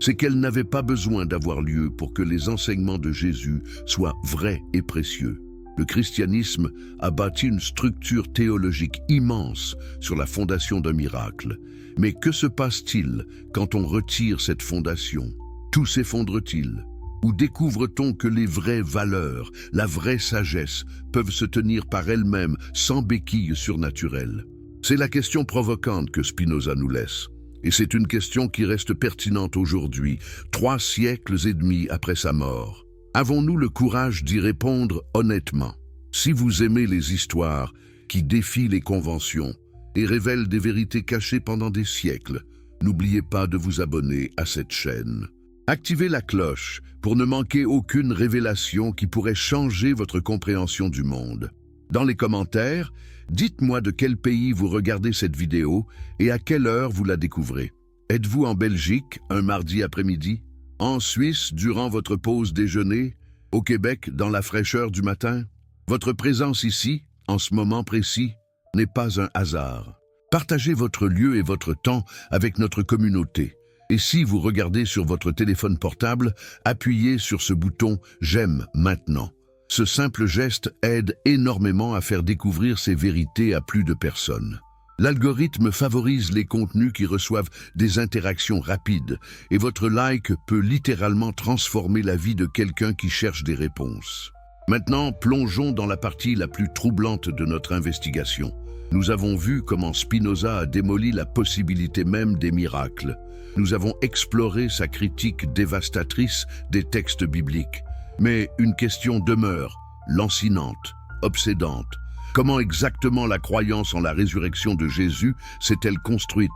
c'est qu'elle n'avait pas besoin d'avoir lieu pour que les enseignements de Jésus soient vrais et précieux. Le christianisme a bâti une structure théologique immense sur la fondation d'un miracle. Mais que se passe-t-il quand on retire cette fondation ? Tout s'effondre-t-il ? Ou découvre-t-on que les vraies valeurs, la vraie sagesse, peuvent se tenir par elles-mêmes sans béquille surnaturelle? C'est la question provocante que Spinoza nous laisse. Et c'est une question qui reste pertinente aujourd'hui, 3 siècles et demi après sa mort. Avons-nous le courage d'y répondre honnêtement? Si vous aimez les histoires qui défient les conventions et révèlent des vérités cachées pendant des siècles, n'oubliez pas de vous abonner à cette chaîne. Activez la cloche pour ne manquer aucune révélation qui pourrait changer votre compréhension du monde. Dans les commentaires, dites-moi de quel pays vous regardez cette vidéo et à quelle heure vous la découvrez. Êtes-vous en Belgique un mardi après-midi? En Suisse durant votre pause déjeuner? Au Québec dans la fraîcheur du matin? Votre présence ici, en ce moment précis, n'est pas un hasard. Partagez votre lieu et votre temps avec notre communauté. Et si vous regardez sur votre téléphone portable, appuyez sur ce bouton « J'aime maintenant ». Ce simple geste aide énormément à faire découvrir ces vérités à plus de personnes. L'algorithme favorise les contenus qui reçoivent des interactions rapides et votre like peut littéralement transformer la vie de quelqu'un qui cherche des réponses. Maintenant, plongeons dans la partie la plus troublante de notre investigation. Nous avons vu comment Spinoza a démoli la possibilité même des miracles. Nous avons exploré sa critique dévastatrice des textes bibliques. Mais une question demeure, lancinante, obsédante. Comment exactement la croyance en la résurrection de Jésus s'est-elle construite?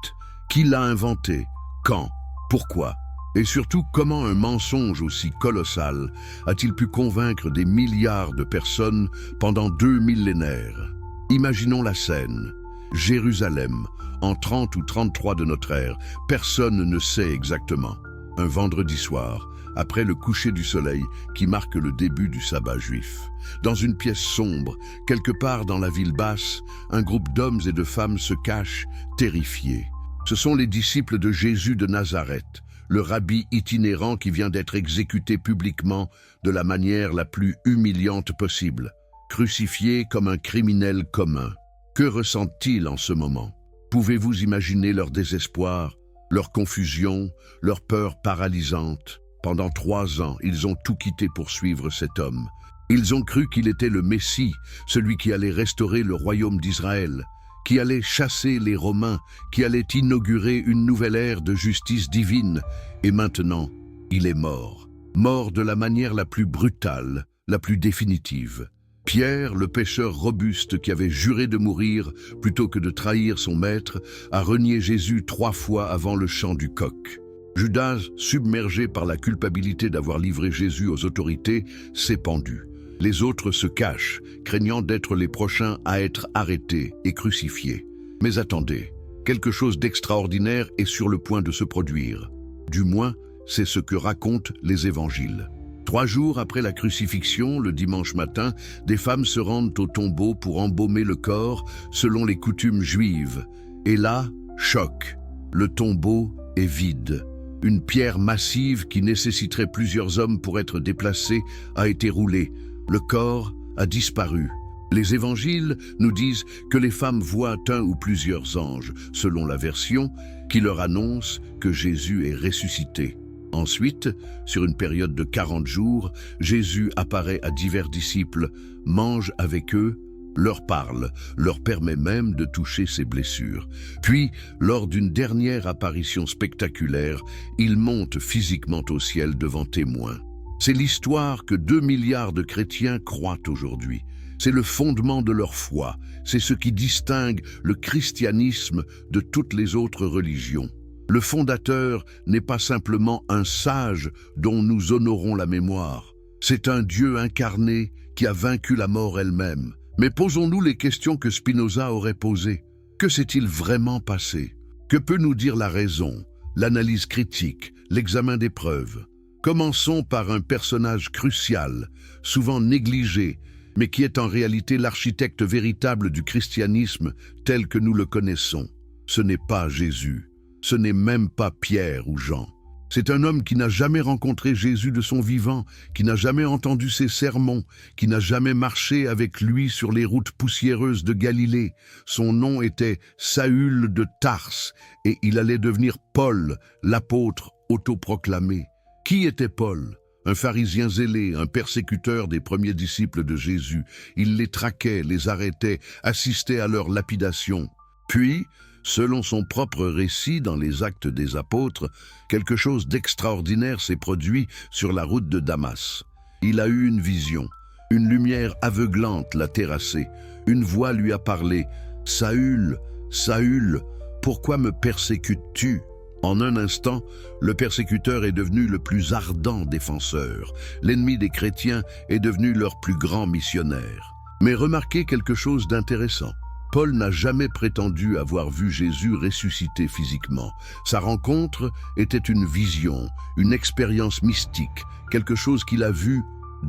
Qui l'a inventée? Quand? Pourquoi? Et surtout, comment un mensonge aussi colossal a-t-il pu convaincre des milliards de personnes pendant 2 millénaires? Imaginons la scène. Jérusalem, en 30 ou 33 de notre ère, personne ne sait exactement. Un vendredi soir, après le coucher du soleil qui marque le début du sabbat juif. Dans une pièce sombre, quelque part dans la ville basse, un groupe d'hommes et de femmes se cachent, terrifiés. Ce sont les disciples de Jésus de Nazareth, le rabbi itinérant qui vient d'être exécuté publiquement de la manière la plus humiliante possible, crucifié comme un criminel commun. Que ressentent-ils en ce moment? Pouvez-vous imaginer leur désespoir, leur confusion, leur peur paralysante? Pendant 3 ans, ils ont tout quitté pour suivre cet homme. Ils ont cru qu'il était le Messie, celui qui allait restaurer le royaume d'Israël, qui allait chasser les Romains, qui allait inaugurer une nouvelle ère de justice divine. Et maintenant, il est mort. Mort de la manière la plus brutale, la plus définitive. Pierre, le pêcheur robuste qui avait juré de mourir plutôt que de trahir son maître, a renié Jésus 3 fois avant le chant du coq. Judas, submergé par la culpabilité d'avoir livré Jésus aux autorités, s'est pendu. Les autres se cachent, craignant d'être les prochains à être arrêtés et crucifiés. Mais attendez, quelque chose d'extraordinaire est sur le point de se produire. Du moins, c'est ce que racontent les évangiles. 3 jours après la crucifixion, le dimanche matin, des femmes se rendent au tombeau pour embaumer le corps selon les coutumes juives. Et là, choc, le tombeau est vide. Une pierre massive qui nécessiterait plusieurs hommes pour être déplacée a été roulée. Le corps a disparu. Les évangiles nous disent que les femmes voient un ou plusieurs anges, selon la version, qui leur annonce que Jésus est ressuscité. Ensuite, sur une période de 40 jours, Jésus apparaît à divers disciples, mange avec eux, leur parle, leur permet même de toucher ses blessures. Puis, lors d'une dernière apparition spectaculaire, il monte physiquement au ciel devant témoins. C'est l'histoire que 2 milliards de chrétiens croient aujourd'hui. C'est le fondement de leur foi. C'est ce qui distingue le christianisme de toutes les autres religions. Le fondateur n'est pas simplement un sage dont nous honorons la mémoire. C'est un Dieu incarné qui a vaincu la mort elle-même. Mais posons-nous les questions que Spinoza aurait posées. Que s'est-il vraiment passé? Que peut nous dire la raison, l'analyse critique, l'examen des preuves? Commençons par un personnage crucial, souvent négligé, mais qui est en réalité l'architecte véritable du christianisme tel que nous le connaissons. Ce n'est pas Jésus, ce n'est même pas Pierre ou Jean. C'est un homme qui n'a jamais rencontré Jésus de son vivant, qui n'a jamais entendu ses sermons, qui n'a jamais marché avec lui sur les routes poussiéreuses de Galilée. Son nom était Saül de Tarse et il allait devenir Paul, l'apôtre autoproclamé. Qui était Paul? Un pharisien zélé, un persécuteur des premiers disciples de Jésus. Il les traquait, les arrêtait, assistait à leur lapidation. Puis, selon son propre récit dans les Actes des Apôtres, quelque chose d'extraordinaire s'est produit sur la route de Damas. Il a eu une vision. Une lumière aveuglante l'a terrassé. Une voix lui a parlé. « Saül, Saül, pourquoi me persécutes-tu » En un instant, le persécuteur est devenu le plus ardent défenseur. L'ennemi des chrétiens est devenu leur plus grand missionnaire. Mais remarquez quelque chose d'intéressant. Paul n'a jamais prétendu avoir vu Jésus ressuscité physiquement. Sa rencontre était une vision, une expérience mystique, quelque chose qu'il a vu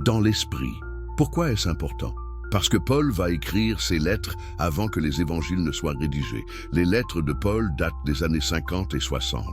dans l'esprit. Pourquoi est-ce important? Parce que Paul va écrire ses lettres avant que les évangiles ne soient rédigés. Les lettres de Paul datent des années 50 et 60.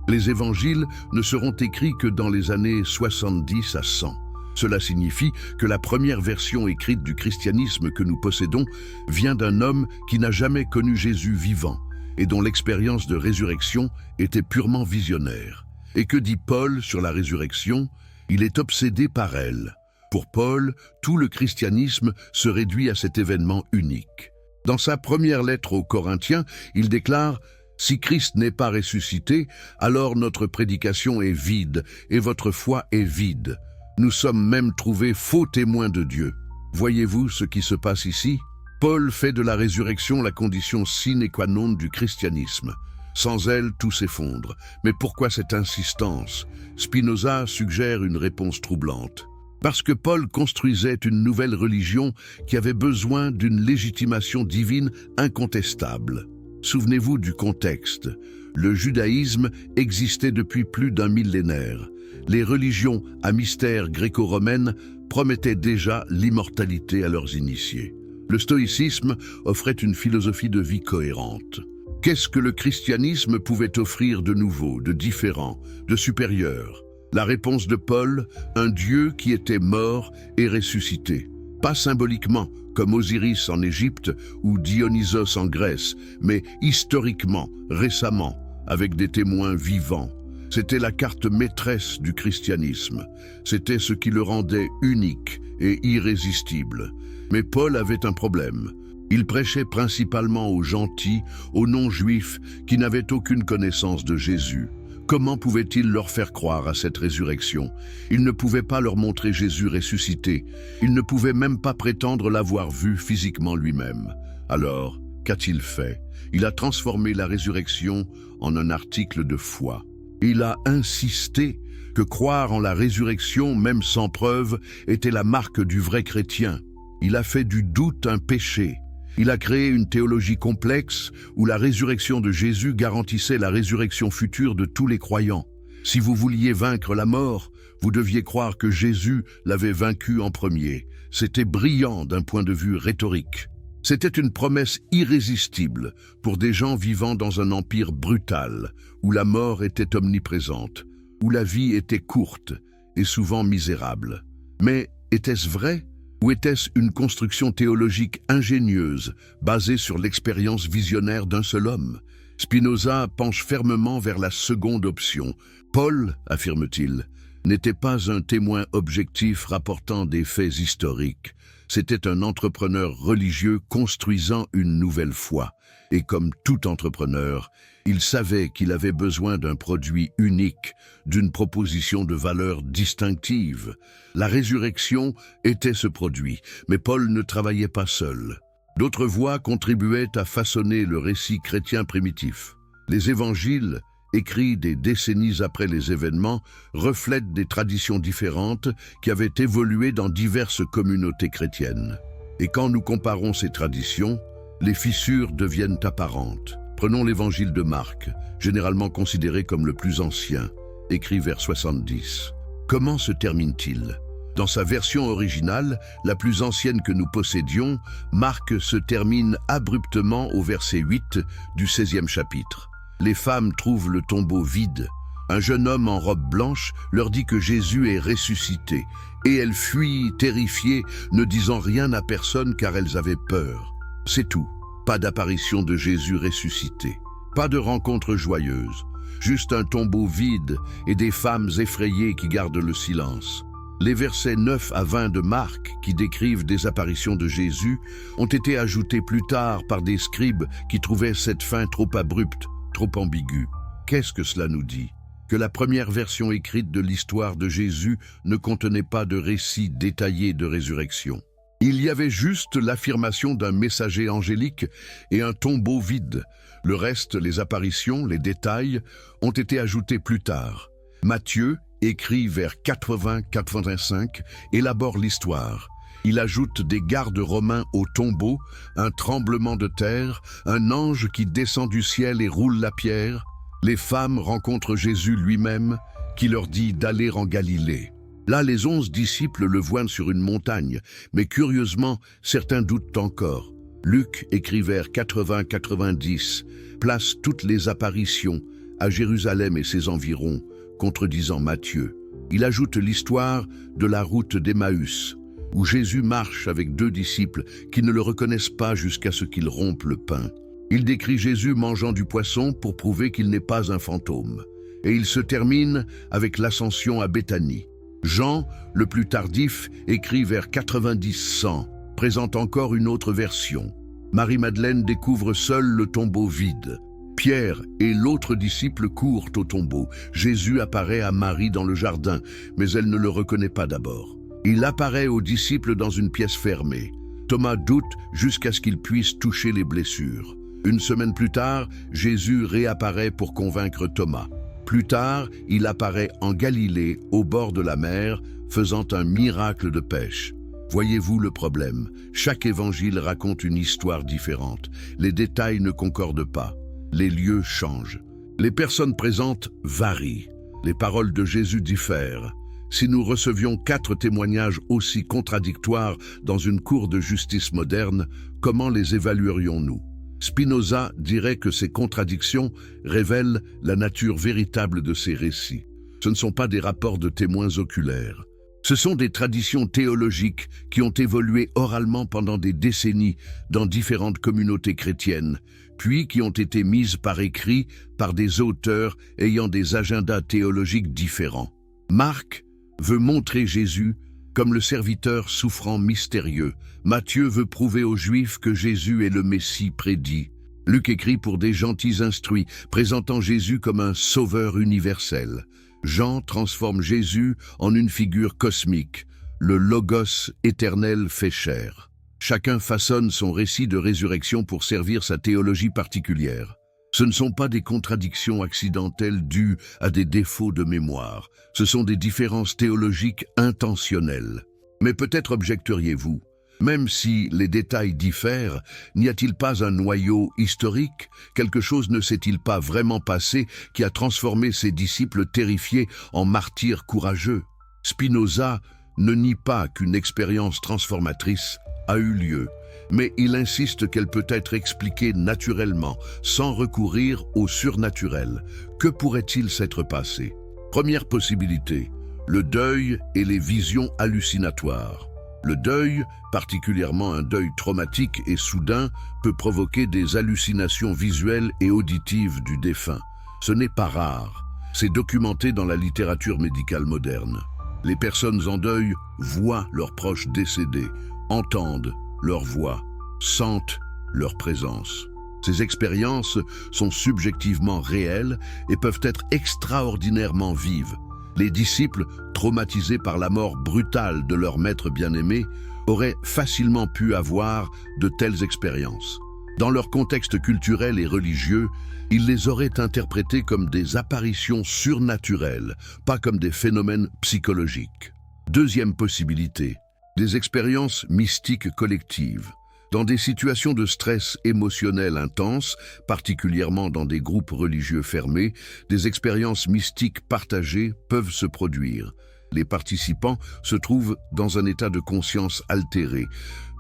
Les évangiles ne seront écrits que dans les années 70 à 100. Cela signifie que la première version écrite du christianisme que nous possédons vient d'un homme qui n'a jamais connu Jésus vivant et dont l'expérience de résurrection était purement visionnaire. Et que dit Paul sur la résurrection? Il est obsédé par elle. Pour Paul, tout le christianisme se réduit à cet événement unique. Dans sa première lettre aux Corinthiens, il déclare « Si Christ n'est pas ressuscité, alors notre prédication est vide et votre foi est vide. Nous sommes même trouvés faux témoins de Dieu. » Voyez-vous ce qui se passe ici? Paul fait de la résurrection la condition sine qua non du christianisme. Sans elle, tout s'effondre. Mais pourquoi cette insistance? Spinoza suggère une réponse troublante. Parce que Paul construisait une nouvelle religion qui avait besoin d'une légitimation divine incontestable. Souvenez-vous du contexte. Le judaïsme existait depuis plus d'un millénaire. Les religions à mystère gréco-romaines promettaient déjà l'immortalité à leurs initiés. Le stoïcisme offrait une philosophie de vie cohérente. Qu'est-ce que le christianisme pouvait offrir de nouveau, de différent, de supérieur? La réponse de Paul, un Dieu qui était mort et ressuscité. Pas symboliquement, comme Osiris en Égypte ou Dionysos en Grèce, mais historiquement, récemment, avec des témoins vivants. C'était la carte maîtresse du christianisme. C'était ce qui le rendait unique et irrésistible. Mais Paul avait un problème. Il prêchait principalement aux gentils, aux non-juifs qui n'avaient aucune connaissance de Jésus. Comment pouvait-il leur faire croire à cette résurrection? Il ne pouvait pas leur montrer Jésus ressuscité. Il ne pouvait même pas prétendre l'avoir vu physiquement lui-même. Alors, qu'a-t-il fait? Il a transformé la résurrection en un article de foi. Il a insisté que croire en la résurrection, même sans preuve, était la marque du vrai chrétien. Il a fait du doute un péché. Il a créé une théologie complexe où la résurrection de Jésus garantissait la résurrection future de tous les croyants. Si vous vouliez vaincre la mort, vous deviez croire que Jésus l'avait vaincu en premier. C'était brillant d'un point de vue rhétorique. C'était une promesse irrésistible pour des gens vivant dans un empire brutal, où la mort était omniprésente, où la vie était courte et souvent misérable. Mais était-ce vrai? Ou était-ce une construction théologique ingénieuse, basée sur l'expérience visionnaire d'un seul homme? Spinoza penche fermement vers la seconde option. Paul, affirme-t-il, n'était pas un témoin objectif rapportant des faits historiques. C'était un entrepreneur religieux construisant une nouvelle foi. Et comme tout entrepreneur, il savait qu'il avait besoin d'un produit unique, d'une proposition de valeur distinctive. La résurrection était ce produit, mais Paul ne travaillait pas seul. D'autres voix contribuaient à façonner le récit chrétien primitif. Les évangiles, écrits des décennies après les événements, reflètent des traditions différentes qui avaient évolué dans diverses communautés chrétiennes. Et quand nous comparons ces traditions, les fissures deviennent apparentes. Prenons l'évangile de Marc, généralement considéré comme le plus ancien, écrit vers 70. Comment se termine-t-il? Dans sa version originale, la plus ancienne que nous possédions, Marc se termine abruptement au verset 8 du 16e chapitre. Les femmes trouvent le tombeau vide. Un jeune homme en robe blanche leur dit que Jésus est ressuscité, et elles fuient terrifiées, ne disant rien à personne car elles avaient peur. C'est tout. Pas d'apparition de Jésus ressuscité. Pas de rencontre joyeuse. Juste un tombeau vide et des femmes effrayées qui gardent le silence. Les versets 9 à 20 de Marc, qui décrivent des apparitions de Jésus, ont été ajoutés plus tard par des scribes qui trouvaient cette fin trop abrupte, trop ambiguë. Qu'est-ce que cela nous dit? Que la première version écrite de l'histoire de Jésus ne contenait pas de récit détaillé de résurrection. Il y avait juste l'affirmation d'un messager angélique et un tombeau vide. Le reste, les apparitions, les détails, ont été ajoutés plus tard. Matthieu, écrit vers 80-85, élabore l'histoire. Il ajoute des gardes romains au tombeau, un tremblement de terre, un ange qui descend du ciel et roule la pierre. Les femmes rencontrent Jésus lui-même, qui leur dit d'aller en Galilée. Là, les 11 disciples le voient sur une montagne, mais curieusement, certains doutent encore. Luc, écrit vers 80-90, place toutes les apparitions à Jérusalem et ses environs, contredisant Matthieu. Il ajoute l'histoire de la route d'Emmaüs, où Jésus marche avec 2 disciples qui ne le reconnaissent pas jusqu'à ce qu'il rompe le pain. Il décrit Jésus mangeant du poisson pour prouver qu'il n'est pas un fantôme. Et il se termine avec l'ascension à Béthanie. Jean, le plus tardif, écrit vers 90-100, présente encore une autre version. Marie-Madeleine découvre seule le tombeau vide. Pierre et l'autre disciple courent au tombeau. Jésus apparaît à Marie dans le jardin, mais elle ne le reconnaît pas d'abord. Il apparaît aux disciples dans une pièce fermée. Thomas doute jusqu'à ce qu'il puisse toucher les blessures. Une semaine plus tard, Jésus réapparaît pour convaincre Thomas. Plus tard, il apparaît en Galilée, au bord de la mer, faisant un miracle de pêche. Voyez-vous le problème? Chaque évangile raconte une histoire différente. Les détails ne concordent pas. Les lieux changent. Les personnes présentes varient. Les paroles de Jésus diffèrent. Si nous recevions 4 témoignages aussi contradictoires dans une cour de justice moderne, comment les évaluerions-nous? Spinoza dirait que ces contradictions révèlent la nature véritable de ces récits. Ce ne sont pas des rapports de témoins oculaires. Ce sont des traditions théologiques qui ont évolué oralement pendant des décennies dans différentes communautés chrétiennes, puis qui ont été mises par écrit par des auteurs ayant des agendas théologiques différents. Marc veut montrer Jésus comme le serviteur souffrant mystérieux. Matthieu veut prouver aux Juifs que Jésus est le Messie prédit. Luc écrit pour des gentils instruits, présentant Jésus comme un sauveur universel. Jean transforme Jésus en une figure cosmique, le Logos éternel fait chair. Chacun façonne son récit de résurrection pour servir sa théologie particulière. Ce ne sont pas des contradictions accidentelles dues à des défauts de mémoire, ce sont des différences théologiques intentionnelles. Mais peut-être objecteriez-vous, même si les détails diffèrent, n'y a-t-il pas un noyau historique? Quelque chose ne s'est-il pas vraiment passé qui a transformé ses disciples terrifiés en martyrs courageux? Spinoza ne nie pas qu'une expérience transformatrice a eu lieu, mais il insiste qu'elle peut être expliquée naturellement, sans recourir au surnaturel. Que pourrait-il s'être passé? Première possibilité, le deuil et les visions hallucinatoires. Le deuil, particulièrement un deuil traumatique et soudain, peut provoquer des hallucinations visuelles et auditives du défunt. Ce n'est pas rare. C'est documenté dans la littérature médicale moderne. Les personnes en deuil voient leurs proches décédés, entendent leur voix, sentent leur présence. Ces expériences sont subjectivement réelles et peuvent être extraordinairement vives. Les disciples, traumatisés par la mort brutale de leur maître bien-aimé, auraient facilement pu avoir de telles expériences. Dans leur contexte culturel et religieux, ils les auraient interprétées comme des apparitions surnaturelles, pas comme des phénomènes psychologiques. Deuxième possibilité, des expériences mystiques collectives. Dans des situations de stress émotionnel intense, particulièrement dans des groupes religieux fermés, des expériences mystiques partagées peuvent se produire. Les participants se trouvent dans un état de conscience altéré,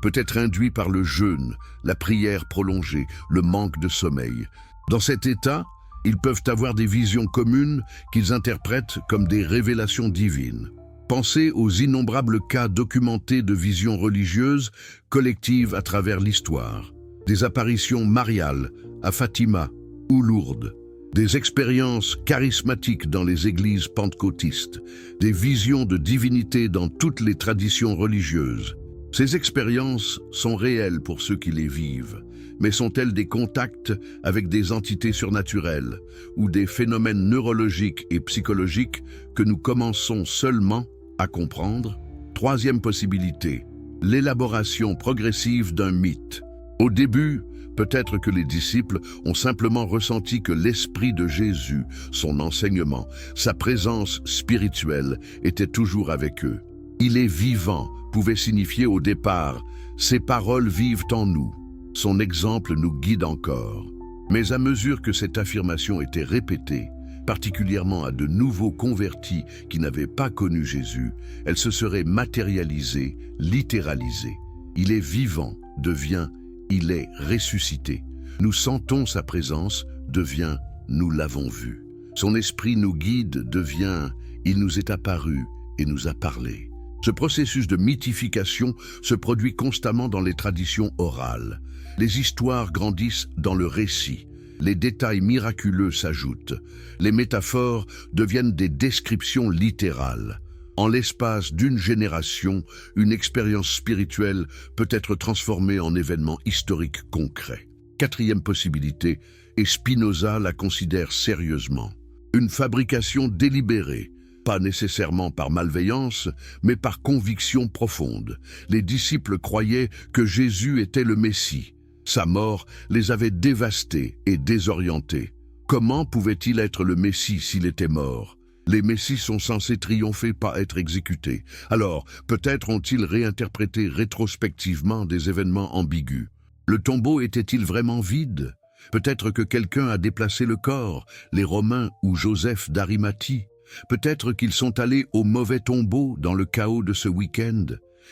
peut-être induit par le jeûne, la prière prolongée, le manque de sommeil. Dans cet état, ils peuvent avoir des visions communes qu'ils interprètent comme des révélations divines. Pensez aux innombrables cas documentés de visions religieuses collectives à travers l'histoire. Des apparitions mariales à Fatima ou Lourdes, des expériences charismatiques dans les églises pentecôtistes, des visions de divinité dans toutes les traditions religieuses. Ces expériences sont réelles pour ceux qui les vivent, mais sont-elles des contacts avec des entités surnaturelles ou des phénomènes neurologiques et psychologiques que nous commençons seulement à comprendre? Troisième possibilité, l'élaboration progressive d'un mythe. Au début, peut-être que les disciples ont simplement ressenti que l'esprit de Jésus, son enseignement, sa présence spirituelle était toujours avec eux. Il est vivant pouvait signifier au départ « ses paroles vivent en nous ». Son exemple nous guide encore. Mais à mesure que cette affirmation était répétée, particulièrement à de nouveaux convertis qui n'avaient pas connu Jésus, elle se serait matérialisée, littéralisée. Il est vivant, devient « il est ressuscité ». Nous sentons sa présence, devient « nous l'avons vu ». Son esprit nous guide, devient, il nous est apparu et nous a parlé. Ce processus de mythification se produit constamment dans les traditions orales. Les histoires grandissent dans le récit. Les détails miraculeux s'ajoutent. Les métaphores deviennent des descriptions littérales. En l'espace d'une génération, une expérience spirituelle peut être transformée en événement historique concret. Quatrième possibilité, et Spinoza la considère sérieusement. Une fabrication délibérée, pas nécessairement par malveillance, mais par conviction profonde. Les disciples croyaient que Jésus était le Messie. Sa mort les avait dévastés et désorientés. Comment pouvait-il être le Messie s'il était mort? Les Messies sont censés triompher, pas être exécutés. Alors, peut-être ont-ils réinterprété rétrospectivement des événements ambigus. Le tombeau était-il vraiment vide? Peut-être que quelqu'un a déplacé le corps, les Romains ou Joseph d'Arimathie. Peut-être qu'ils sont allés au mauvais tombeau dans le chaos de ce week-end.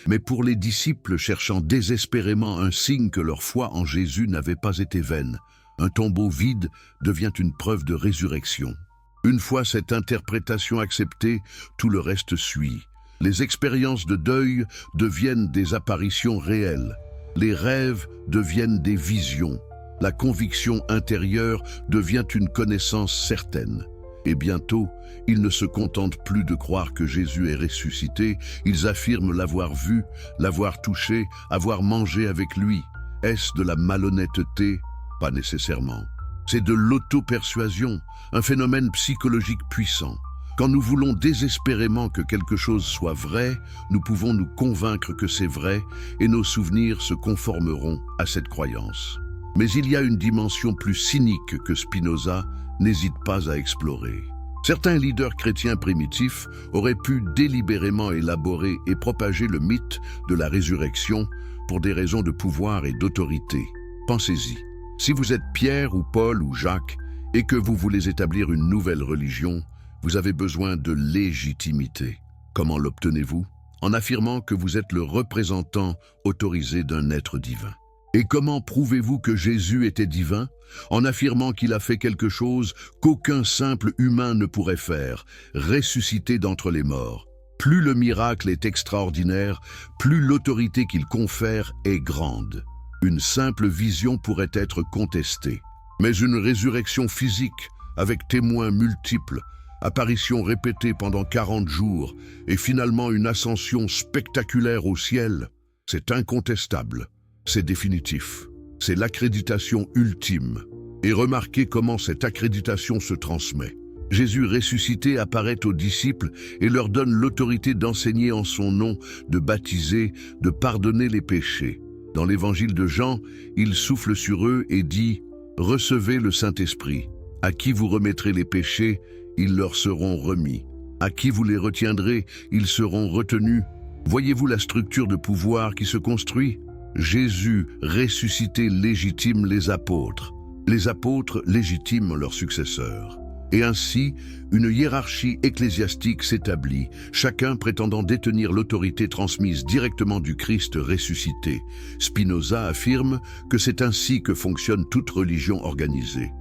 Mais pour les disciples cherchant désespérément un signe que leur foi en Jésus n'avait pas été vaine, un tombeau vide devient une preuve de résurrection. Une fois cette interprétation acceptée, tout le reste suit. Les expériences de deuil deviennent des apparitions réelles. Les rêves deviennent des visions. La conviction intérieure devient une connaissance certaine. Et bientôt, ils ne se contentent plus de croire que Jésus est ressuscité, ils affirment l'avoir vu, l'avoir touché, avoir mangé avec lui. Est-ce de la malhonnêteté? Pas nécessairement. C'est de l'auto-persuasion, un phénomène psychologique puissant. Quand nous voulons désespérément que quelque chose soit vrai, nous pouvons nous convaincre que c'est vrai et nos souvenirs se conformeront à cette croyance. Mais il y a une dimension plus cynique que Spinoza n'hésite pas à explorer. Certains leaders chrétiens primitifs auraient pu délibérément élaborer et propager le mythe de la résurrection pour des raisons de pouvoir et d'autorité. Pensez-y. Si vous êtes Pierre ou Paul ou Jacques et que vous voulez établir une nouvelle religion, vous avez besoin de légitimité. Comment l'obtenez-vous? En affirmant que vous êtes le représentant autorisé d'un être divin. Et comment prouvez-vous que Jésus était divin? En affirmant qu'il a fait quelque chose qu'aucun simple humain ne pourrait faire, ressusciter d'entre les morts. Plus le miracle est extraordinaire, plus l'autorité qu'il confère est grande. Une simple vision pourrait être contestée. Mais une résurrection physique, avec témoins multiples, apparitions répétées pendant 40 jours, et finalement une ascension spectaculaire au ciel, c'est incontestable. C'est définitif. C'est l'accréditation ultime. Et remarquez comment cette accréditation se transmet. Jésus ressuscité apparaît aux disciples et leur donne l'autorité d'enseigner en son nom, de baptiser, de pardonner les péchés. Dans l'évangile de Jean, il souffle sur eux et dit « Recevez le Saint-Esprit. À qui vous remettrez les péchés, ils leur seront remis. À qui vous les retiendrez, ils seront retenus. » Voyez-vous la structure de pouvoir qui se construit? Jésus ressuscité légitime les apôtres légitiment leurs successeurs. Et ainsi, une hiérarchie ecclésiastique s'établit, chacun prétendant détenir l'autorité transmise directement du Christ ressuscité. Spinoza affirme que c'est ainsi que fonctionne toute religion organisée.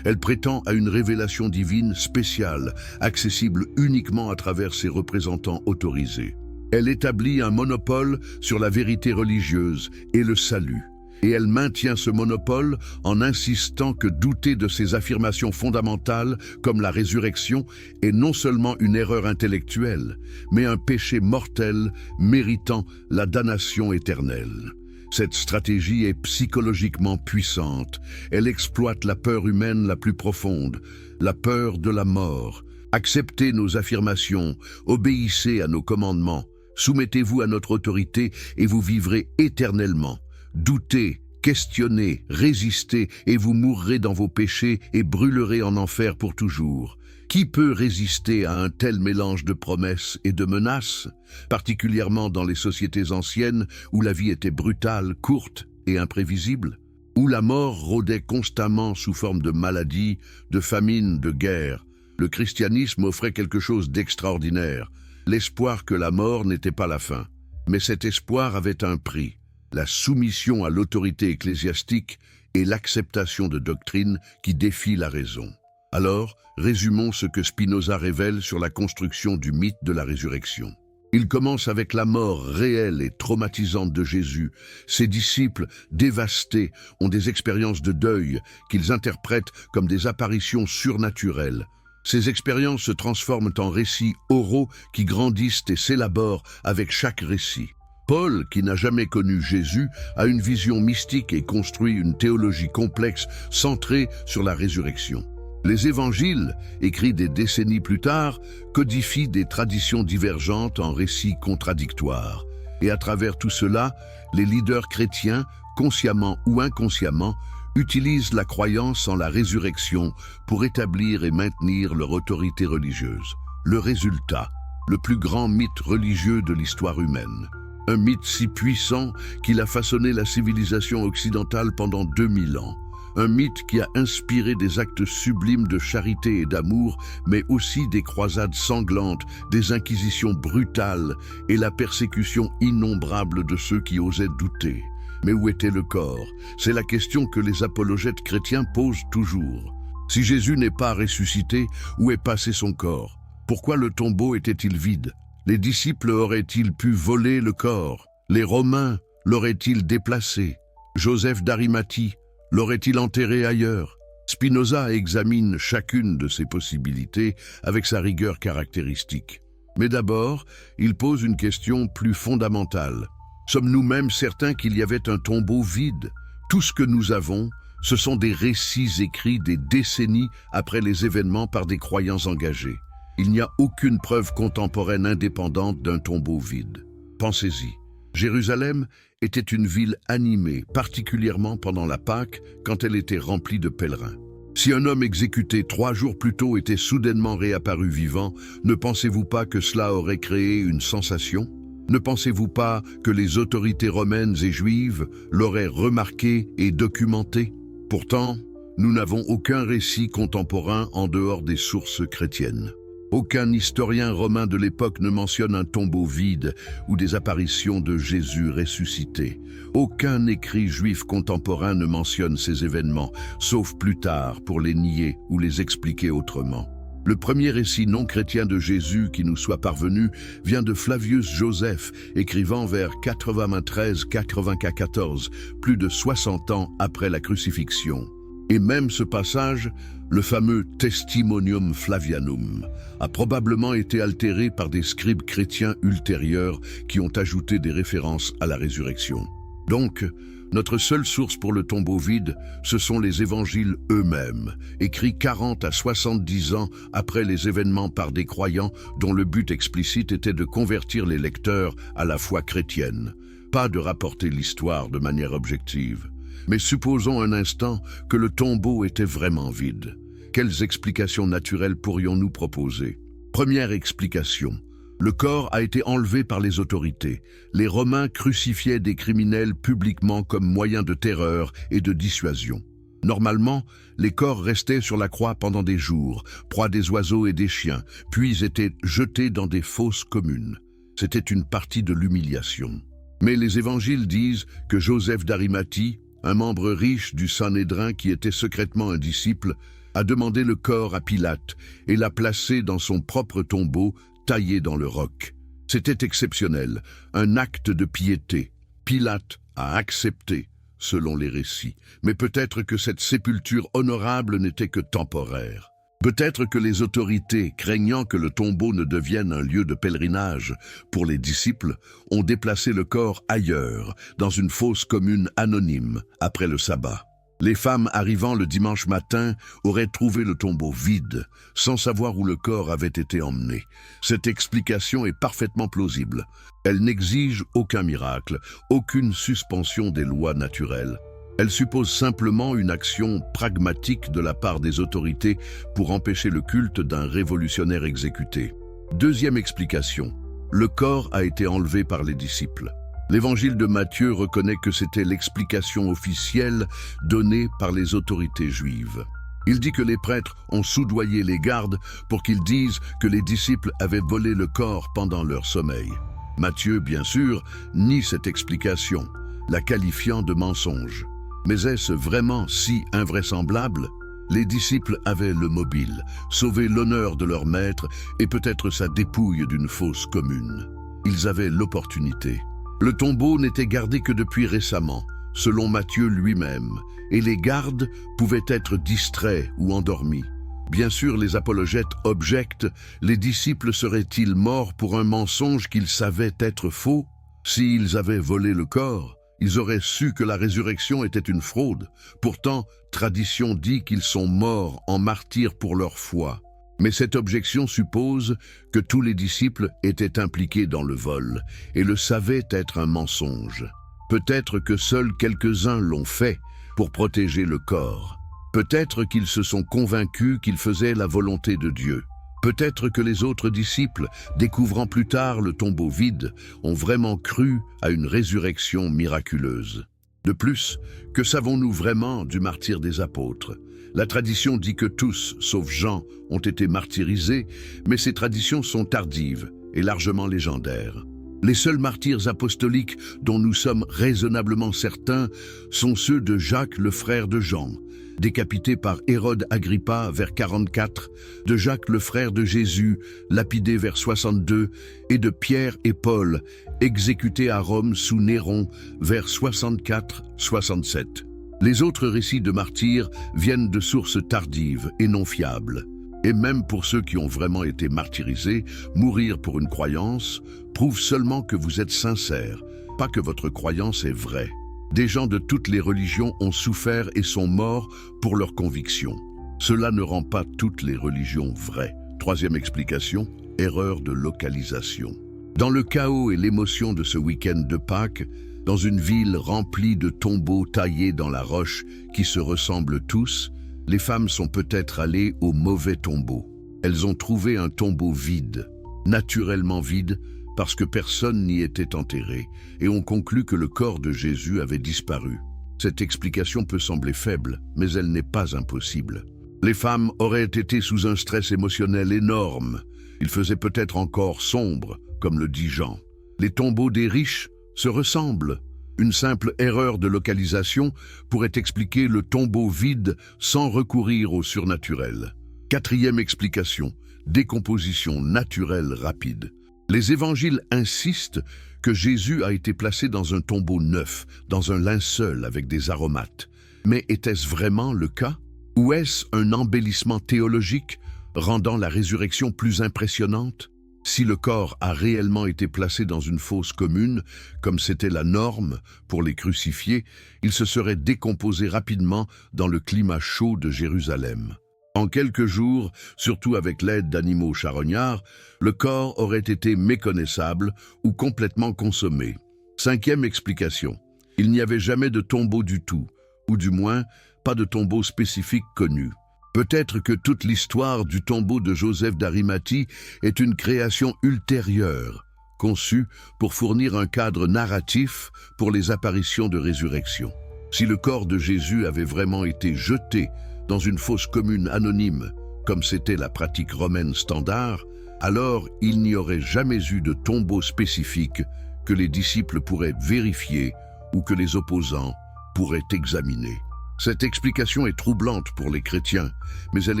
Elle prétend à une révélation divine spéciale, accessible uniquement à travers ses représentants autorisés. Elle établit un monopole sur la vérité religieuse et le salut. Et elle maintient ce monopole en insistant que douter de ses affirmations fondamentales, comme la résurrection, est non seulement une erreur intellectuelle, mais un péché mortel méritant la damnation éternelle. Cette stratégie est psychologiquement puissante. Elle exploite la peur humaine la plus profonde, la peur de la mort. Acceptez nos affirmations, obéissez à nos commandements. Soumettez-vous à notre autorité et vous vivrez éternellement. Doutez, questionnez, résistez et vous mourrez dans vos péchés et brûlerez en enfer pour toujours. Qui peut résister à un tel mélange de promesses et de menaces, particulièrement dans les sociétés anciennes où la vie était brutale, courte et imprévisible, où la mort rôdait constamment sous forme de maladies, de famines, de guerres? Le christianisme offrait quelque chose d'extraordinaire. L'espoir que la mort n'était pas la fin. Mais cet espoir avait un prix, la soumission à l'autorité ecclésiastique et l'acceptation de doctrines qui défient la raison. Alors, résumons ce que Spinoza révèle sur la construction du mythe de la résurrection. Il commence avec la mort réelle et traumatisante de Jésus. Ses disciples, dévastés, ont des expériences de deuil qu'ils interprètent comme des apparitions surnaturelles. Ces expériences se transforment en récits oraux qui grandissent et s'élaborent avec chaque récit. Paul, qui n'a jamais connu Jésus, a une vision mystique et construit une théologie complexe centrée sur la résurrection. Les évangiles, écrits des décennies plus tard, codifient des traditions divergentes en récits contradictoires. Et à travers tout cela, les leaders chrétiens, consciemment ou inconsciemment, utilisent la croyance en la résurrection pour établir et maintenir leur autorité religieuse. Le résultat, le plus grand mythe religieux de l'histoire humaine. Un mythe si puissant qu'il a façonné la civilisation occidentale pendant 2000 ans. Un mythe qui a inspiré des actes sublimes de charité et d'amour, mais aussi des croisades sanglantes, des inquisitions brutales et la persécution innombrable de ceux qui osaient douter. Mais où était le corps? C'est la question que les apologètes chrétiens posent toujours. Si Jésus n'est pas ressuscité, où est passé son corps? Pourquoi le tombeau était-il vide? Les disciples auraient-ils pu voler le corps? Les Romains l'auraient-ils déplacé? Joseph d'Arimathie l'aurait-il enterré ailleurs? Spinoza examine chacune de ces possibilités avec sa rigueur caractéristique. Mais d'abord, il pose une question plus fondamentale. Sommes-nous même certains qu'il y avait un tombeau vide? Tout ce que nous avons, ce sont des récits écrits des décennies après les événements par des croyants engagés. Il n'y a aucune preuve contemporaine indépendante d'un tombeau vide. Pensez-y. Jérusalem était une ville animée, particulièrement pendant la Pâque, quand elle était remplie de pèlerins. Si un homme exécuté 3 jours plus tôt était soudainement réapparu vivant, ne pensez-vous pas que cela aurait créé une sensation? Ne pensez-vous pas que les autorités romaines et juives l'auraient remarqué et documenté? Pourtant, nous n'avons aucun récit contemporain en dehors des sources chrétiennes. Aucun historien romain de l'époque ne mentionne un tombeau vide ou des apparitions de Jésus ressuscité. Aucun écrit juif contemporain ne mentionne ces événements, sauf plus tard pour les nier ou les expliquer autrement. Le premier récit non chrétien de Jésus qui nous soit parvenu vient de Flavius Joseph, écrivant vers 93-94, plus de 60 ans après la crucifixion. Et même ce passage, le fameux Testimonium Flavianum, a probablement été altéré par des scribes chrétiens ultérieurs qui ont ajouté des références à la résurrection. Donc, notre seule source pour le tombeau vide, ce sont les évangiles eux-mêmes, écrits 40 à 70 ans après les événements par des croyants dont le but explicite était de convertir les lecteurs à la foi chrétienne, pas de rapporter l'histoire de manière objective. Mais supposons un instant que le tombeau était vraiment vide. Quelles explications naturelles pourrions-nous proposer? Première explication. Le corps a été enlevé par les autorités. Les Romains crucifiaient des criminels publiquement comme moyen de terreur et de dissuasion. Normalement, les corps restaient sur la croix pendant des jours, proie des oiseaux et des chiens, puis étaient jetés dans des fosses communes. C'était une partie de l'humiliation. Mais les évangiles disent que Joseph d'Arimathie, un membre riche du Sanhédrin qui était secrètement un disciple, a demandé le corps à Pilate et l'a placé dans son propre tombeau taillé dans le roc. C'était exceptionnel, un acte de piété. Pilate a accepté, selon les récits. Mais peut-être que cette sépulture honorable n'était que temporaire. Peut-être que les autorités, craignant que le tombeau ne devienne un lieu de pèlerinage pour les disciples, ont déplacé le corps ailleurs, dans une fosse commune anonyme, après le sabbat. Les femmes arrivant le dimanche matin auraient trouvé le tombeau vide, sans savoir où le corps avait été emmené. Cette explication est parfaitement plausible. Elle n'exige aucun miracle, aucune suspension des lois naturelles. Elle suppose simplement une action pragmatique de la part des autorités pour empêcher le culte d'un révolutionnaire exécuté. Deuxième explication. Le corps a été enlevé par les disciples. L'évangile de Matthieu reconnaît que c'était l'explication officielle donnée par les autorités juives. Il dit que les prêtres ont soudoyé les gardes pour qu'ils disent que les disciples avaient volé le corps pendant leur sommeil. Matthieu, bien sûr, nie cette explication, la qualifiant de mensonge. Mais est-ce vraiment si invraisemblable? Les disciples avaient le mobile, sauver l'honneur de leur maître et peut-être sa dépouille d'une fosse commune. Ils avaient l'opportunité. Le tombeau n'était gardé que depuis récemment, selon Matthieu lui-même, et les gardes pouvaient être distraits ou endormis. Bien sûr, les apologètes objectent, les disciples seraient-ils morts pour un mensonge qu'ils savaient être faux? S'ils avaient volé le corps, ils auraient su que la résurrection était une fraude. Pourtant, tradition dit qu'ils sont morts en martyrs pour leur foi. Mais cette objection suppose que tous les disciples étaient impliqués dans le vol et le savaient être un mensonge. Peut-être que seuls quelques-uns l'ont fait pour protéger le corps. Peut-être qu'ils se sont convaincus qu'ils faisaient la volonté de Dieu. Peut-être que les autres disciples, découvrant plus tard le tombeau vide, ont vraiment cru à une résurrection miraculeuse. De plus, que savons-nous vraiment du martyre des apôtres? La tradition dit que tous, sauf Jean, ont été martyrisés, mais ces traditions sont tardives et largement légendaires. Les seuls martyrs apostoliques dont nous sommes raisonnablement certains sont ceux de Jacques, le frère de Jean, décapité par Hérode Agrippa vers 44, de Jacques le frère de Jésus, lapidé vers 62, et de Pierre et Paul, exécutés à Rome sous Néron vers 64-67. Les autres récits de martyrs viennent de sources tardives et non fiables. Et même pour ceux qui ont vraiment été martyrisés, mourir pour une croyance prouve seulement que vous êtes sincère, pas que votre croyance est vraie. Des gens de toutes les religions ont souffert et sont morts pour leurs convictions. Cela ne rend pas toutes les religions vraies. Troisième explication, erreur de localisation. Dans le chaos et l'émotion de ce week-end de Pâques, dans une ville remplie de tombeaux taillés dans la roche qui se ressemblent tous, les femmes sont peut-être allées au mauvais tombeau. Elles ont trouvé un tombeau vide, naturellement vide, parce que personne n'y était enterré, et ont conclu que le corps de Jésus avait disparu. Cette explication peut sembler faible, mais elle n'est pas impossible. Les femmes auraient été sous un stress émotionnel énorme. Il faisait peut-être encore sombre, comme le dit Jean. Les tombeaux des riches se ressemblent. Une simple erreur de localisation pourrait expliquer le tombeau vide sans recourir au surnaturel. Quatrième explication, décomposition naturelle rapide. Les évangiles insistent que Jésus a été placé dans un tombeau neuf, dans un linceul avec des aromates. Mais était-ce vraiment le cas? Ou est-ce un embellissement théologique rendant la résurrection plus impressionnante? Si le corps a réellement été placé dans une fosse commune, comme c'était la norme pour les crucifiés, il se serait décomposé rapidement dans le climat chaud de Jérusalem. En quelques jours, surtout avec l'aide d'animaux charognards, le corps aurait été méconnaissable ou complètement consommé. Cinquième explication, il n'y avait jamais de tombeau du tout, ou du moins pas de tombeau spécifique connu. Peut-être que toute l'histoire du tombeau de Joseph d'Arimathie est une création ultérieure, conçue pour fournir un cadre narratif pour les apparitions de résurrection. Si le corps de Jésus avait vraiment été jeté dans une fosse commune anonyme, comme c'était la pratique romaine standard, alors il n'y aurait jamais eu de tombeau spécifique que les disciples pourraient vérifier ou que les opposants pourraient examiner. Cette explication est troublante pour les chrétiens, mais elle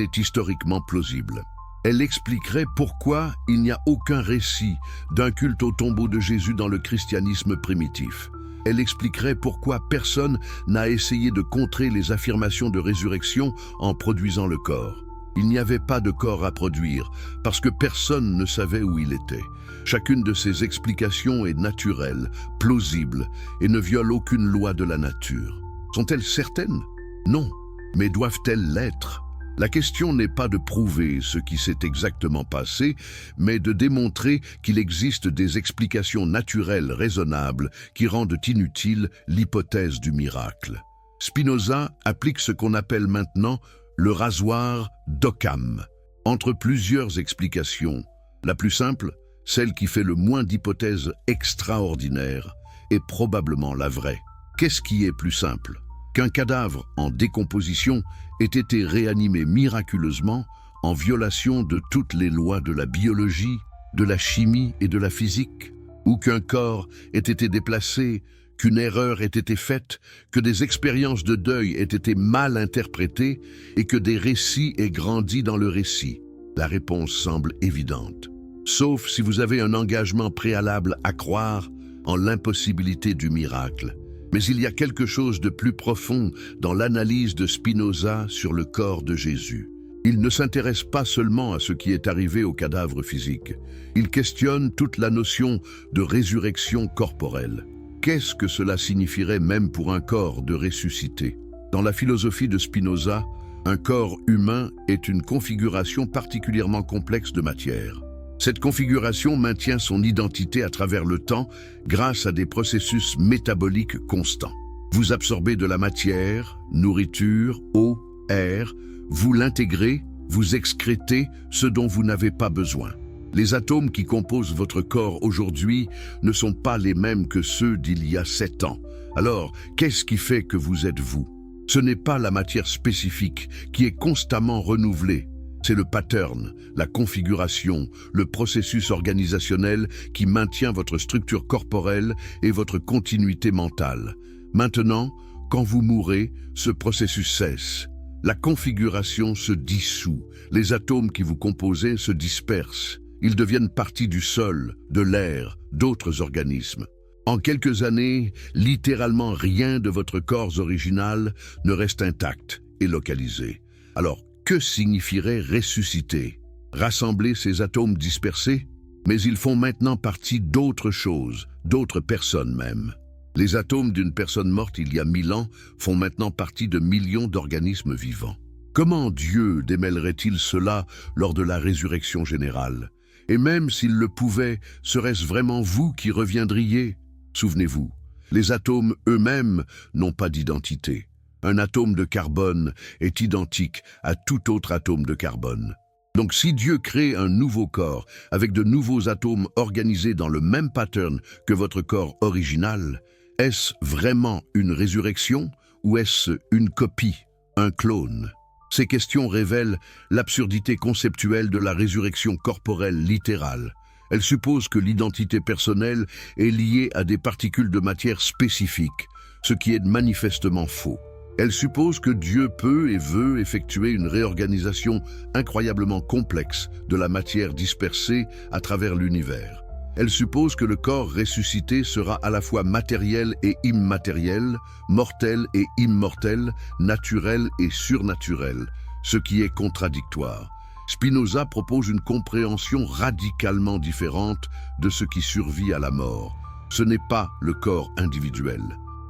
est historiquement plausible. Elle expliquerait pourquoi il n'y a aucun récit d'un culte au tombeau de Jésus dans le christianisme primitif. Elle expliquerait pourquoi personne n'a essayé de contrer les affirmations de résurrection en produisant le corps. Il n'y avait pas de corps à produire, parce que personne ne savait où il était. Chacune de ces explications est naturelle, plausible, et ne viole aucune loi de la nature. Sont-elles certaines? Non, mais doivent-elles l'être? La question n'est pas de prouver ce qui s'est exactement passé, mais de démontrer qu'il existe des explications naturelles raisonnables qui rendent inutile l'hypothèse du miracle. Spinoza applique ce qu'on appelle maintenant le rasoir d'Occam. Entre plusieurs explications, la plus simple, celle qui fait le moins d'hypothèses extraordinaires, est probablement la vraie. Qu'est-ce qui est plus simple? Qu'un cadavre en décomposition ait été réanimé miraculeusement en violation de toutes les lois de la biologie, de la chimie et de la physique, ou qu'un corps ait été déplacé, qu'une erreur ait été faite, que des expériences de deuil aient été mal interprétées et que des récits aient grandi dans le récit? La réponse semble évidente. Sauf si vous avez un engagement préalable à croire en l'impossibilité du miracle. Mais il y a quelque chose de plus profond dans l'analyse de Spinoza sur le corps de Jésus. Il ne s'intéresse pas seulement à ce qui est arrivé au cadavre physique. Il questionne toute la notion de résurrection corporelle. Qu'est-ce que cela signifierait même pour un corps de ressusciter? Dans la philosophie de Spinoza, un corps humain est une configuration particulièrement complexe de matière. Cette configuration maintient son identité à travers le temps grâce à des processus métaboliques constants. Vous absorbez de la matière, nourriture, eau, air, vous l'intégrez, vous excrétez ce dont vous n'avez pas besoin. Les atomes qui composent votre corps aujourd'hui ne sont pas les mêmes que ceux d'il y a 7 ans. Alors, qu'est-ce qui fait que vous êtes vous? Ce n'est pas la matière spécifique qui est constamment renouvelée. C'est le pattern, la configuration, le processus organisationnel qui maintient votre structure corporelle et votre continuité mentale. Maintenant, quand vous mourrez, ce processus cesse. La configuration se dissout. Les atomes qui vous composez se dispersent. Ils deviennent partie du sol, de l'air, d'autres organismes. En quelques années, littéralement rien de votre corps original ne reste intact et localisé. Alors, que signifierait ressusciter? Rassembler ces atomes dispersés? Mais ils font maintenant partie d'autres choses, d'autres personnes même. Les atomes d'une personne morte il y a 1000 ans font maintenant partie de millions d'organismes vivants. Comment Dieu démêlerait-il cela lors de la résurrection générale? Et même s'il le pouvait, serait-ce vraiment vous qui reviendriez? Souvenez-vous, les atomes eux-mêmes n'ont pas d'identité. Un atome de carbone est identique à tout autre atome de carbone. Donc si Dieu crée un nouveau corps avec de nouveaux atomes organisés dans le même pattern que votre corps original, est-ce vraiment une résurrection ou est-ce une copie, un clone? Ces questions révèlent l'absurdité conceptuelle de la résurrection corporelle littérale. Elles supposent que l'identité personnelle est liée à des particules de matière spécifiques, ce qui est manifestement faux. Elle suppose que Dieu peut et veut effectuer une réorganisation incroyablement complexe de la matière dispersée à travers l'univers. Elle suppose que le corps ressuscité sera à la fois matériel et immatériel, mortel et immortel, naturel et surnaturel, ce qui est contradictoire. Spinoza propose une compréhension radicalement différente de ce qui survit à la mort. Ce n'est pas le corps individuel.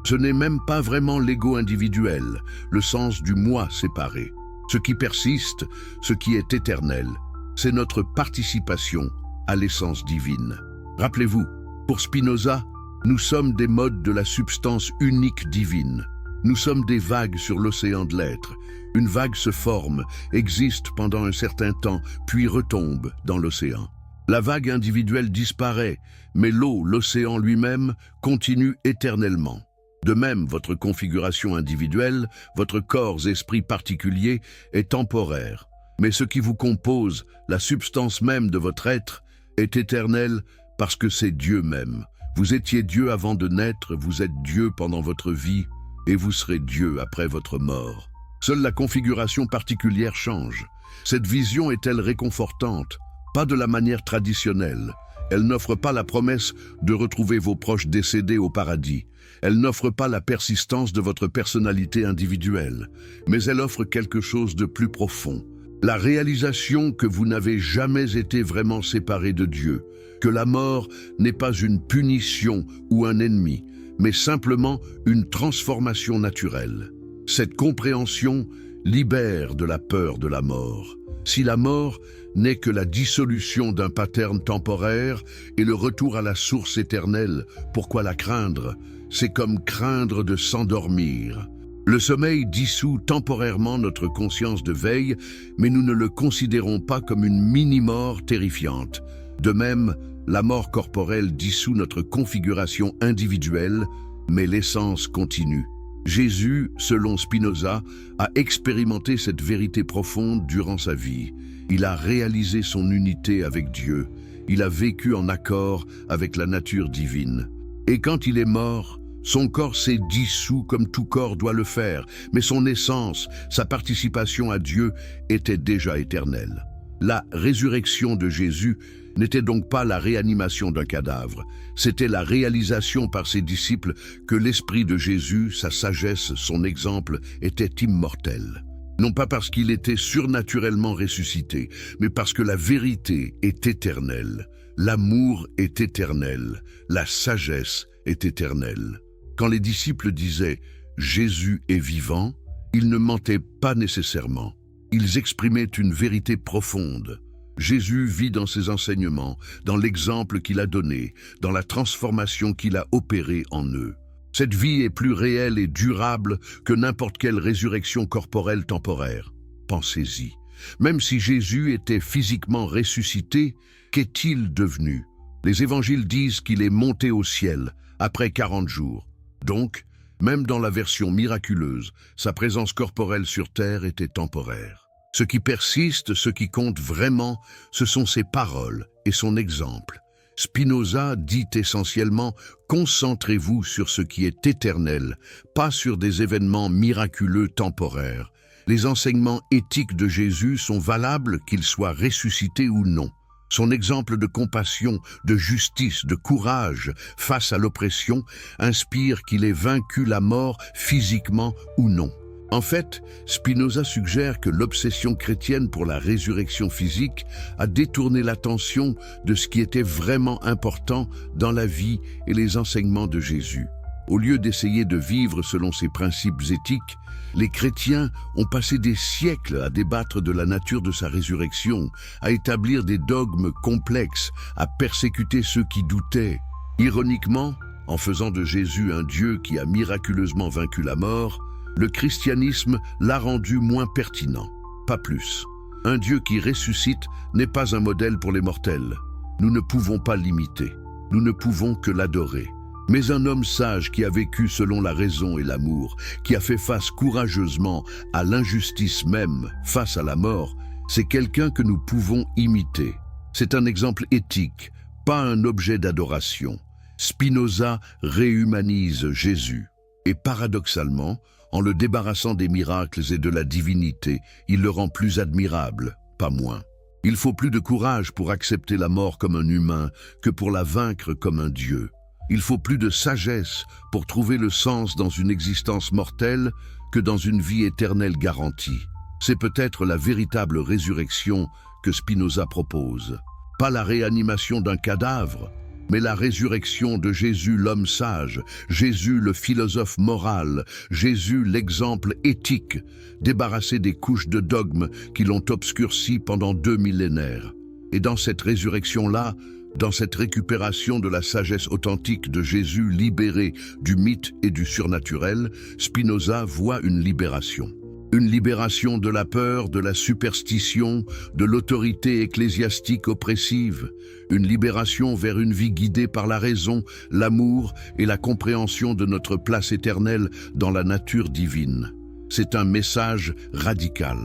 Ce n'est même pas vraiment l'ego individuel, le sens du moi séparé. Ce qui persiste, ce qui est éternel, c'est notre participation à l'essence divine. Rappelez-vous, pour Spinoza, nous sommes des modes de la substance unique divine. Nous sommes des vagues sur l'océan de l'être. Une vague se forme, existe pendant un certain temps, puis retombe dans l'océan. La vague individuelle disparaît, mais l'eau, l'océan lui-même, continue éternellement. De même, votre configuration individuelle, votre corps-esprit particulier, est temporaire. Mais ce qui vous compose, la substance même de votre être, est éternel parce que c'est Dieu même. Vous étiez Dieu avant de naître, vous êtes Dieu pendant votre vie, et vous serez Dieu après votre mort. Seule la configuration particulière change. Cette vision est-elle réconfortante? Pas de la manière traditionnelle. Elle n'offre pas la promesse de retrouver vos proches décédés au paradis. Elle n'offre pas la persistance de votre personnalité individuelle. Mais elle offre quelque chose de plus profond. La réalisation que vous n'avez jamais été vraiment séparé de Dieu, que la mort n'est pas une punition ou un ennemi, mais simplement une transformation naturelle. Cette compréhension libère de la peur de la mort. Si la mort n'est que la dissolution d'un pattern temporaire et le retour à la source éternelle, pourquoi la craindre? C'est comme craindre de s'endormir. Le sommeil dissout temporairement notre conscience de veille, mais nous ne le considérons pas comme une mini-mort terrifiante. De même, la mort corporelle dissout notre configuration individuelle, mais l'essence continue. Jésus, selon Spinoza, a expérimenté cette vérité profonde durant sa vie. Il a réalisé son unité avec Dieu. Il a vécu en accord avec la nature divine. Et quand il est mort, Son corps s'est dissous comme tout corps doit le faire, mais son essence, sa participation à Dieu était déjà éternelle. La résurrection de Jésus n'était donc pas la réanimation d'un cadavre, c'était la réalisation par ses disciples que l'esprit de Jésus, sa sagesse, son exemple, était immortel. Non pas parce qu'il était surnaturellement ressuscité, mais parce que la vérité est éternelle, l'amour est éternel, la sagesse est éternelle. Quand les disciples disaient « Jésus est vivant », ils ne mentaient pas nécessairement. Ils exprimaient une vérité profonde. Jésus vit dans ses enseignements, dans l'exemple qu'il a donné, dans la transformation qu'il a opérée en eux. Cette vie est plus réelle et durable que n'importe quelle résurrection corporelle temporaire. Pensez-y. Même si Jésus était physiquement ressuscité, qu'est-il devenu? Les évangiles disent qu'il est monté au ciel après 40 jours. Donc, même dans la version miraculeuse, sa présence corporelle sur terre était temporaire. Ce qui persiste, ce qui compte vraiment, ce sont ses paroles et son exemple. Spinoza dit essentiellement « Concentrez-vous sur ce qui est éternel, pas sur des événements miraculeux temporaires. Les enseignements éthiques de Jésus sont valables qu'ils soient ressuscités ou non. Son exemple de compassion, de justice, de courage face à l'oppression inspire qu'il ait vaincu la mort physiquement ou non. En fait, Spinoza suggère que l'obsession chrétienne pour la résurrection physique a détourné l'attention de ce qui était vraiment important dans la vie et les enseignements de Jésus. Au lieu d'essayer de vivre selon ses principes éthiques, les chrétiens ont passé des siècles à débattre de la nature de sa résurrection, à établir des dogmes complexes, à persécuter ceux qui doutaient. Ironiquement, en faisant de Jésus un Dieu qui a miraculeusement vaincu la mort, le christianisme l'a rendu moins pertinent, pas plus. Un Dieu qui ressuscite n'est pas un modèle pour les mortels. Nous ne pouvons pas l'imiter, nous ne pouvons que l'adorer. Mais un homme sage qui a vécu selon la raison et l'amour, qui a fait face courageusement à l'injustice même, face à la mort, c'est quelqu'un que nous pouvons imiter. C'est un exemple éthique, pas un objet d'adoration. Spinoza réhumanise Jésus. Et paradoxalement, en le débarrassant des miracles et de la divinité, il le rend plus admirable, pas moins. Il faut plus de courage pour accepter la mort comme un humain que pour la vaincre comme un Dieu. Il faut plus de sagesse pour trouver le sens dans une existence mortelle que dans une vie éternelle garantie. C'est peut-être la véritable résurrection que Spinoza propose. Pas la réanimation d'un cadavre, mais la résurrection de Jésus l'homme sage, Jésus le philosophe moral, Jésus l'exemple éthique, débarrassé des couches de dogmes qui l'ont obscurci pendant 2 millénaires. Et dans cette résurrection-là, dans cette récupération de la sagesse authentique de Jésus libéré du mythe et du surnaturel, Spinoza voit une libération. Une libération de la peur, de la superstition, de l'autorité ecclésiastique oppressive. Une libération vers une vie guidée par la raison, l'amour et la compréhension de notre place éternelle dans la nature divine. C'est un message radical.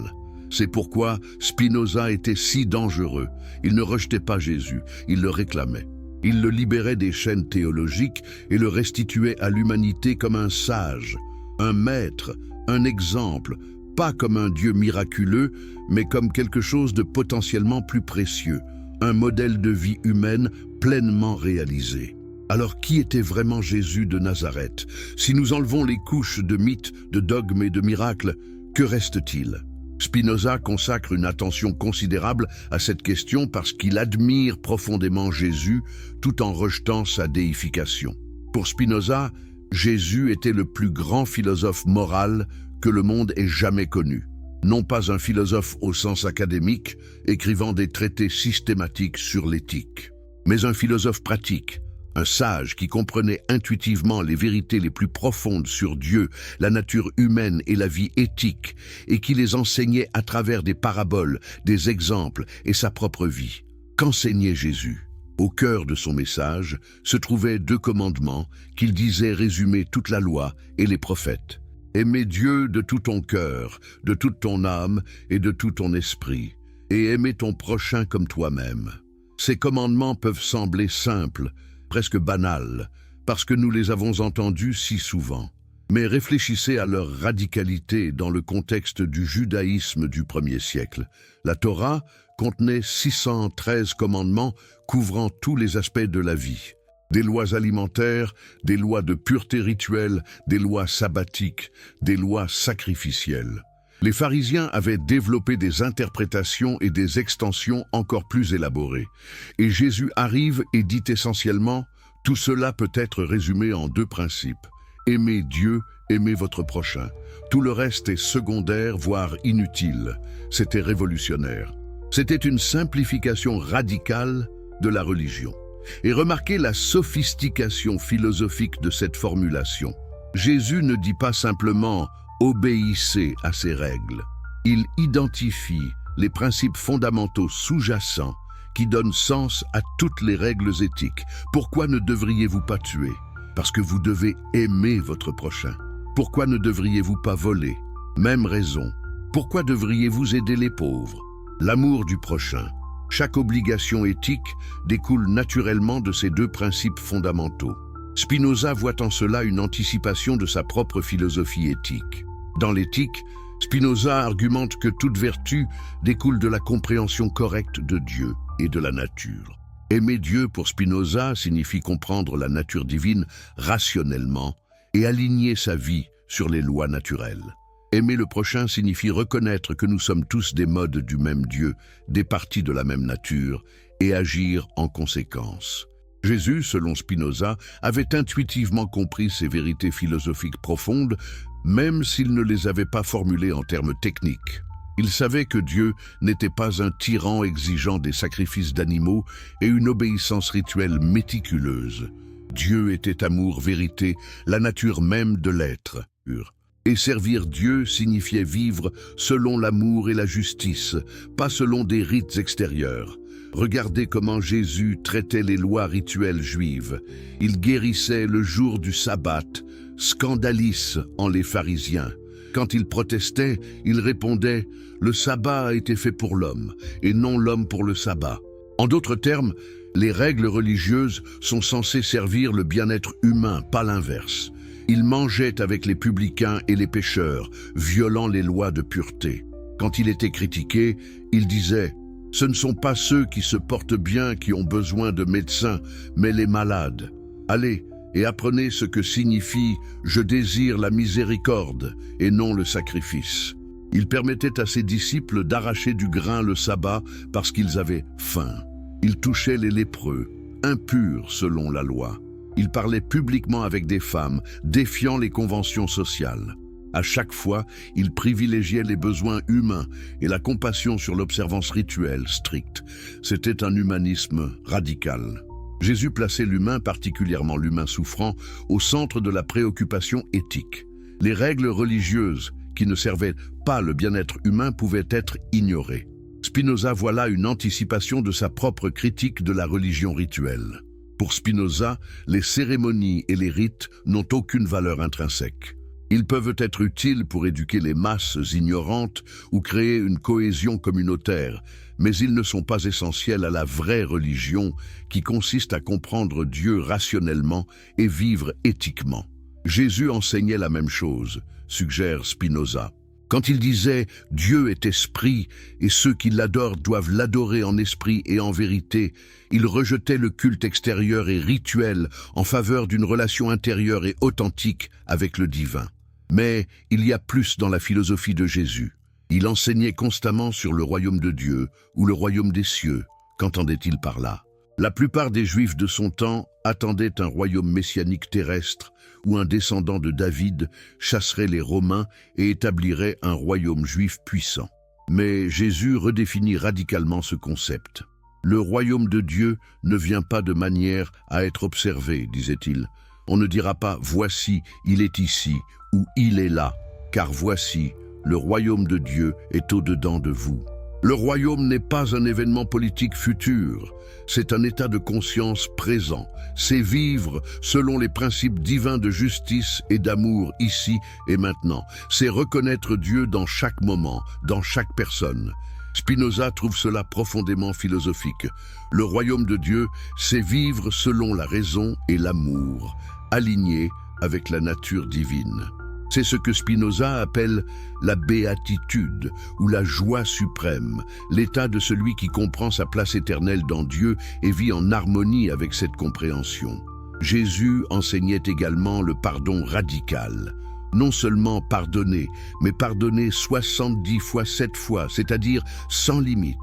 C'est pourquoi Spinoza était si dangereux. Il ne rejetait pas Jésus, il le réclamait. Il le libérait des chaînes théologiques et le restituait à l'humanité comme un sage, un maître, un exemple, pas comme un Dieu miraculeux, mais comme quelque chose de potentiellement plus précieux, un modèle de vie humaine pleinement réalisé. Alors qui était vraiment Jésus de Nazareth? Si nous enlevons les couches de mythes, de dogmes et de miracles, que reste-t-il? Spinoza consacre une attention considérable à cette question parce qu'il admire profondément Jésus tout en rejetant sa déification. Pour Spinoza, Jésus était le plus grand philosophe moral que le monde ait jamais connu. Non pas un philosophe au sens académique, écrivant des traités systématiques sur l'éthique, mais un philosophe pratique, un sage qui comprenait intuitivement les vérités les plus profondes sur Dieu, la nature humaine et la vie éthique, et qui les enseignait à travers des paraboles, des exemples et sa propre vie. Qu'enseignait Jésus? Au cœur de son message se trouvaient 2 commandements qu'il disait résumer toute la loi et les prophètes. Aimer Dieu de tout ton cœur, de toute ton âme et de tout ton esprit, et aimer ton prochain comme toi-même. Ces commandements peuvent sembler simples, presque banals, parce que nous les avons entendus si souvent. Mais réfléchissez à leur radicalité dans le contexte du judaïsme du 1er siècle. La Torah contenait 613 commandements couvrant tous les aspects de la vie. Des lois alimentaires, des lois de pureté rituelle, des lois sabbatiques, des lois sacrificielles. Les pharisiens avaient développé des interprétations et des extensions encore plus élaborées. Et Jésus arrive et dit essentiellement, tout cela peut être résumé en 2 principes. Aimez Dieu, aimez votre prochain. Tout le reste est secondaire, voire inutile. C'était révolutionnaire. C'était une simplification radicale de la religion. Et remarquez la sophistication philosophique de cette formulation. Jésus ne dit pas simplement « obéissez à ces règles ». Il identifie les principes fondamentaux sous-jacents qui donnent sens à toutes les règles éthiques. Pourquoi ne devriez-vous pas tuer ? Parce que vous devez aimer votre prochain. Pourquoi ne devriez-vous pas voler? Même raison. Pourquoi devriez-vous aider les pauvres? L'amour du prochain. Chaque obligation éthique découle naturellement de ces 2 principes fondamentaux. Spinoza voit en cela une anticipation de sa propre philosophie éthique. Dans l'éthique, Spinoza argumente que toute vertu découle de la compréhension correcte de Dieu et de la nature. Aimer Dieu pour Spinoza signifie comprendre la nature divine rationnellement et aligner sa vie sur les lois naturelles. Aimer le prochain signifie reconnaître que nous sommes tous des modes du même Dieu, des parties de la même nature, et agir en conséquence. Jésus, selon Spinoza, avait intuitivement compris ces vérités philosophiques profondes, même s'il ne les avait pas formulées en termes techniques. Il savait que Dieu n'était pas un tyran exigeant des sacrifices d'animaux et une obéissance rituelle méticuleuse. Dieu était amour, vérité, la nature même de l'être. Et servir Dieu signifiait vivre selon l'amour et la justice, pas selon des rites extérieurs. Regardez comment Jésus traitait les lois rituelles juives. Il guérissait le jour du sabbat, scandalise en les pharisiens. Quand ils protestaient, il répondait « Le sabbat a été fait pour l'homme, et non l'homme pour le sabbat ». En d'autres termes, les règles religieuses sont censées servir le bien-être humain, pas l'inverse. Il mangeait avec les publicains et les pécheurs, violant les lois de pureté. Quand il était critiqué, il disait « Ce ne sont pas ceux qui se portent bien qui ont besoin de médecins, mais les malades. Allez, et apprenez ce que signifie « Je désire la miséricorde » et non le sacrifice. Il permettait à ses disciples d'arracher du grain le sabbat parce qu'ils avaient faim. Il touchait les lépreux, impurs selon la loi. Il parlait publiquement avec des femmes, défiant les conventions sociales. À chaque fois, il privilégiait les besoins humains et la compassion sur l'observance rituelle stricte. C'était un humanisme radical. Jésus plaçait l'humain, particulièrement l'humain souffrant, au centre de la préoccupation éthique. Les règles religieuses, qui ne servaient pas le bien-être humain, pouvaient être ignorées. Spinoza voit là une anticipation de sa propre critique de la religion rituelle. Pour Spinoza, les cérémonies et les rites n'ont aucune valeur intrinsèque. Ils peuvent être utiles pour éduquer les masses ignorantes ou créer une cohésion communautaire, mais ils ne sont pas essentiels à la vraie religion qui consiste à comprendre Dieu rationnellement et vivre éthiquement. Jésus enseignait la même chose, suggère Spinoza. Quand il disait « Dieu est esprit et ceux qui l'adorent doivent l'adorer en esprit et en vérité », il rejetait le culte extérieur et rituel en faveur d'une relation intérieure et authentique avec le divin. Mais il y a plus dans la philosophie de Jésus. Il enseignait constamment sur le royaume de Dieu ou le royaume des cieux. Qu'entendait-il par là? La plupart des Juifs de son temps attendaient un royaume messianique terrestre où un descendant de David chasserait les Romains et établirait un royaume juif puissant. Mais Jésus redéfinit radicalement ce concept. Le royaume de Dieu ne vient pas de manière à être observé, disait-il. On ne dira pas « voici, il est ici » ou « il est là », car voici, le royaume de Dieu est au-dedans de vous. Le royaume n'est pas un événement politique futur, c'est un état de conscience présent. C'est vivre selon les principes divins de justice et d'amour ici et maintenant. C'est reconnaître Dieu dans chaque moment, dans chaque personne. Spinoza trouve cela profondément philosophique. Le royaume de Dieu, c'est vivre selon la raison et l'amour, alignée avec la nature divine. C'est ce que Spinoza appelle la béatitude ou la joie suprême, l'état de celui qui comprend sa place éternelle dans Dieu et vit en harmonie avec cette compréhension. Jésus enseignait également le pardon radical. Non seulement pardonner, mais pardonner 70 fois 7 fois, c'est-à-dire sans limite.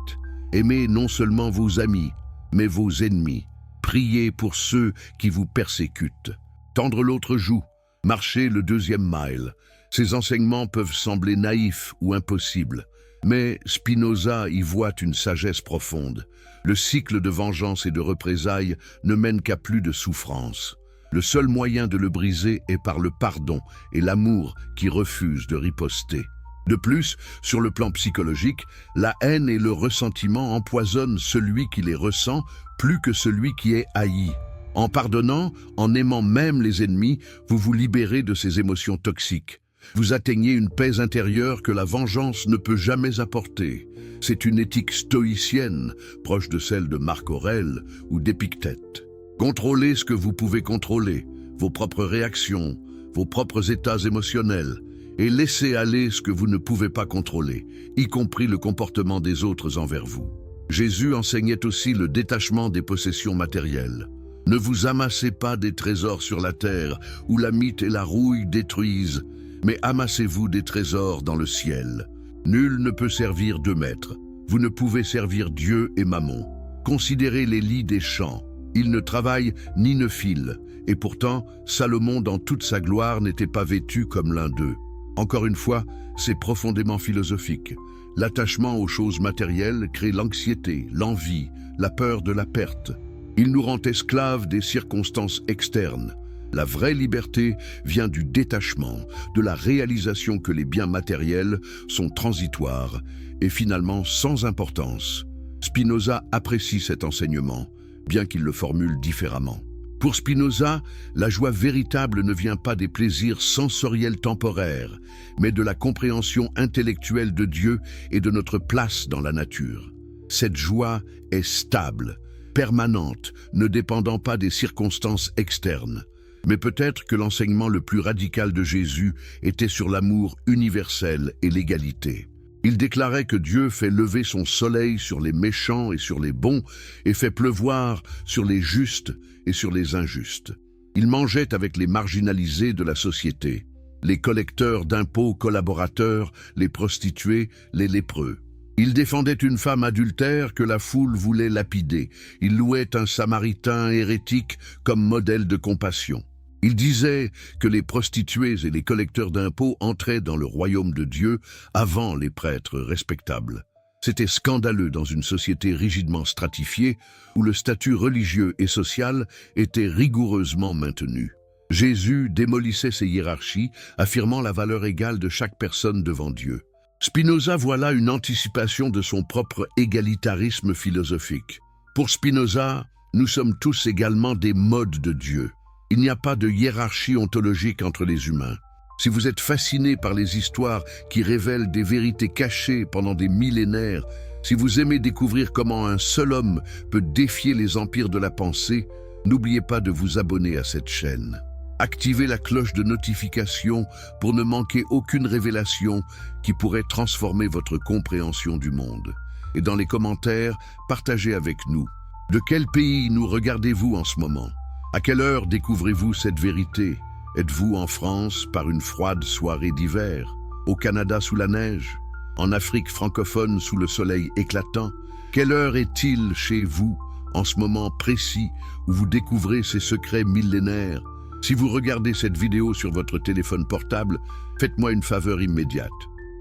Aimez non seulement vos amis, mais vos ennemis. Priez pour ceux qui vous persécutent. Tendre l'autre joue. Marcher le 2e mile. Ces enseignements peuvent sembler naïfs ou impossibles, mais Spinoza y voit une sagesse profonde. Le cycle de vengeance et de représailles ne mène qu'à plus de souffrance. Le seul moyen de le briser est par le pardon et l'amour qui refuse de riposter. De plus, sur le plan psychologique, la haine et le ressentiment empoisonnent celui qui les ressent plus que celui qui est haï. En pardonnant, en aimant même les ennemis, vous vous libérez de ces émotions toxiques. Vous atteignez une paix intérieure que la vengeance ne peut jamais apporter. C'est une éthique stoïcienne, proche de celle de Marc Aurèle ou d'Épictète. Contrôlez ce que vous pouvez contrôler, vos propres réactions, vos propres états émotionnels, et laissez aller ce que vous ne pouvez pas contrôler, y compris le comportement des autres envers vous. Jésus enseignait aussi le détachement des possessions matérielles. Ne vous amassez pas des trésors sur la terre, où la mite et la rouille détruisent, mais amassez-vous des trésors dans le ciel. Nul ne peut servir 2 maîtres. Vous ne pouvez servir Dieu et Mammon. Considérez les lys des champs. Ils ne travaillent ni ne filent, et pourtant, Salomon dans toute sa gloire n'était pas vêtu comme l'un d'eux. Encore une fois, c'est profondément philosophique. L'attachement aux choses matérielles crée l'anxiété, l'envie, la peur de la perte. Il nous rend esclaves des circonstances externes. La vraie liberté vient du détachement, de la réalisation que les biens matériels sont transitoires et finalement sans importance. Spinoza apprécie cet enseignement, bien qu'il le formule différemment. Pour Spinoza, la joie véritable ne vient pas des plaisirs sensoriels temporaires, mais de la compréhension intellectuelle de Dieu et de notre place dans la nature. Cette joie est stable, permanente, ne dépendant pas des circonstances externes. Mais peut-être que l'enseignement le plus radical de Jésus était sur l'amour universel et l'égalité. Il déclarait que Dieu fait lever son soleil sur les méchants et sur les bons, et fait pleuvoir sur les justes et sur les injustes. Il mangeait avec les marginalisés de la société, les collecteurs d'impôts collaborateurs, les prostituées, les lépreux. Il défendait une femme adultère que la foule voulait lapider. Il louait un samaritain hérétique comme modèle de compassion. Il disait que les prostituées et les collecteurs d'impôts entraient dans le royaume de Dieu avant les prêtres respectables. C'était scandaleux dans une société rigidement stratifiée où le statut religieux et social était rigoureusement maintenu. Jésus démolissait ces hiérarchies, affirmant la valeur égale de chaque personne devant Dieu. Spinoza voit là une anticipation de son propre égalitarisme philosophique. Pour Spinoza, nous sommes tous également des modes de Dieu. Il n'y a pas de hiérarchie ontologique entre les humains. Si vous êtes fasciné par les histoires qui révèlent des vérités cachées pendant des millénaires, si vous aimez découvrir comment un seul homme peut défier les empires de la pensée, n'oubliez pas de vous abonner à cette chaîne. Activez la cloche de notification pour ne manquer aucune révélation qui pourrait transformer votre compréhension du monde. Et dans les commentaires, partagez avec nous. De quel pays nous regardez-vous en ce moment? À quelle heure découvrez-vous cette vérité? Êtes-vous en France par une froide soirée d'hiver? Au Canada sous la neige? En Afrique francophone sous le soleil éclatant? Quelle heure est-il chez vous, en ce moment précis où vous découvrez ces secrets millénaires? Si vous regardez cette vidéo sur votre téléphone portable, faites-moi une faveur immédiate.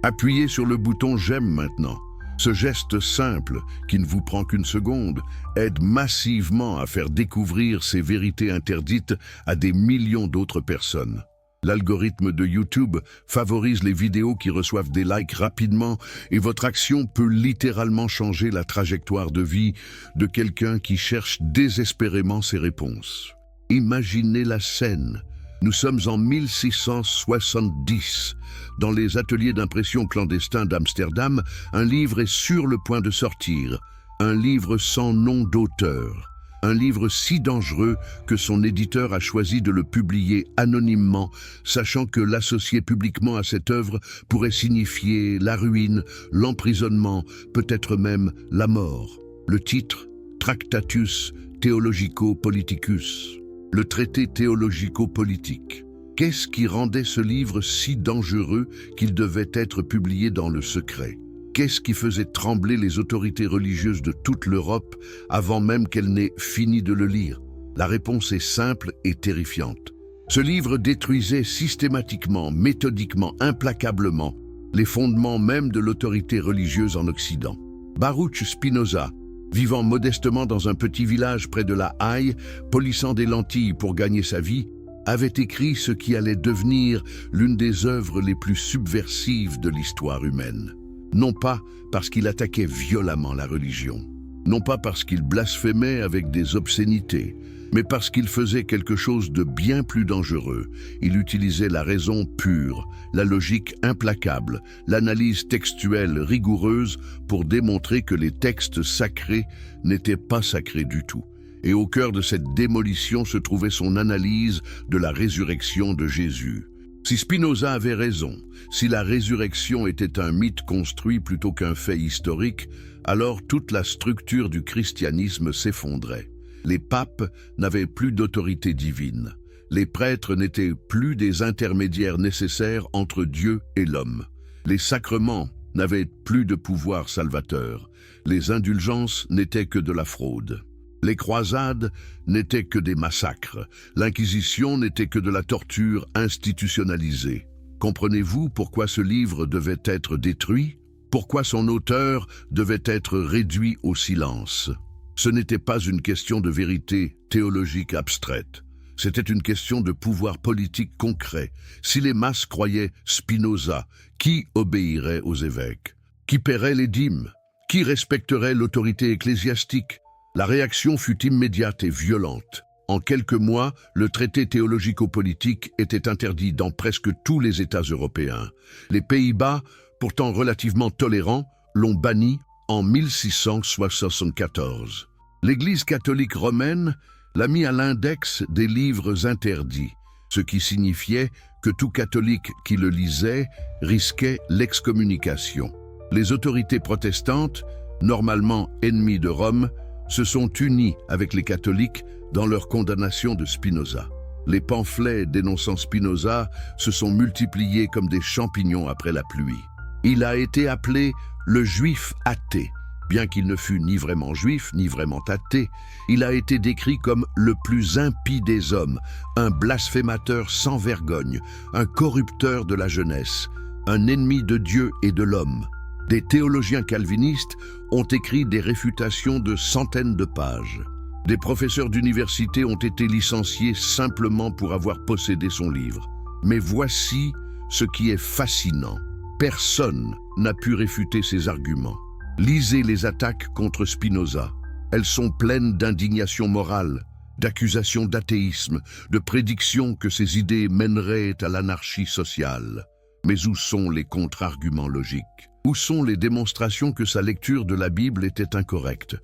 Appuyez sur le bouton « J'aime » maintenant. Ce geste simple, qui ne vous prend qu'une seconde, aide massivement à faire découvrir ces vérités interdites à des millions d'autres personnes. L'algorithme de YouTube favorise les vidéos qui reçoivent des likes rapidement et votre action peut littéralement changer la trajectoire de vie de quelqu'un qui cherche désespérément ses réponses. Imaginez la scène. Nous sommes en 1670. Dans les ateliers d'impression clandestins d'Amsterdam, un livre est sur le point de sortir. Un livre sans nom d'auteur. Un livre si dangereux que son éditeur a choisi de le publier anonymement, sachant que l'associer publiquement à cette œuvre pourrait signifier la ruine, l'emprisonnement, peut-être même la mort. Le titre, Tractatus Theologico-Politicus, le traité théologico-politique. Qu'est-ce qui rendait ce livre si dangereux qu'il devait être publié dans le secret? Qu'est-ce qui faisait trembler les autorités religieuses de toute l'Europe avant même qu'elles n'aient fini de le lire? La réponse est simple et terrifiante. Ce livre détruisait systématiquement, méthodiquement, implacablement les fondements même de l'autorité religieuse en Occident. Baruch Spinoza, vivant modestement dans un petit village près de La Haye, polissant des lentilles pour gagner sa vie, avait écrit ce qui allait devenir l'une des œuvres les plus subversives de l'histoire humaine. Non pas parce qu'il attaquait violemment la religion, non pas parce qu'il blasphémait avec des obscénités, mais parce qu'il faisait quelque chose de bien plus dangereux. Il utilisait la raison pure, la logique implacable, l'analyse textuelle rigoureuse pour démontrer que les textes sacrés n'étaient pas sacrés du tout. Et au cœur de cette démolition se trouvait son analyse de la résurrection de Jésus. Si Spinoza avait raison, si la résurrection était un mythe construit plutôt qu'un fait historique, alors toute la structure du christianisme s'effondrait. Les papes n'avaient plus d'autorité divine. Les prêtres n'étaient plus des intermédiaires nécessaires entre Dieu et l'homme. Les sacrements n'avaient plus de pouvoir salvateur. Les indulgences n'étaient que de la fraude. Les croisades n'étaient que des massacres. L'Inquisition n'était que de la torture institutionnalisée. Comprenez-vous pourquoi ce livre devait être détruit? Pourquoi son auteur devait être réduit au silence? Ce n'était pas une question de vérité théologique abstraite. C'était une question de pouvoir politique concret. Si les masses croyaient Spinoza, qui obéirait aux évêques? Qui paierait les dîmes? Qui respecterait l'autorité ecclésiastique? La réaction fut immédiate et violente. En quelques mois, le traité théologico-politique était interdit dans presque tous les États européens. Les Pays-Bas, pourtant relativement tolérants, l'ont banni en 1674. L'Église catholique romaine l'a mis à l'index des livres interdits, ce qui signifiait que tout catholique qui le lisait risquait l'excommunication. Les autorités protestantes, normalement ennemies de Rome, se sont unis avec les catholiques dans leur condamnation de Spinoza. Les pamphlets dénonçant Spinoza se sont multipliés comme des champignons après la pluie. Il a été appelé le juif athée. Bien qu'il ne fût ni vraiment juif, ni vraiment athée, il a été décrit comme le plus impie des hommes, un blasphémateur sans vergogne, un corrupteur de la jeunesse, un ennemi de Dieu et de l'homme. Des théologiens calvinistes ont écrit des réfutations de centaines de pages. Des professeurs d'université ont été licenciés simplement pour avoir possédé son livre. Mais voici ce qui est fascinant. Personne n'a pu réfuter ses arguments. Lisez les attaques contre Spinoza. Elles sont pleines d'indignation morale, d'accusations d'athéisme, de prédictions que ses idées mèneraient à l'anarchie sociale. Mais où sont les contre-arguments logiques? Où sont les démonstrations que sa lecture de la Bible était incorrecte?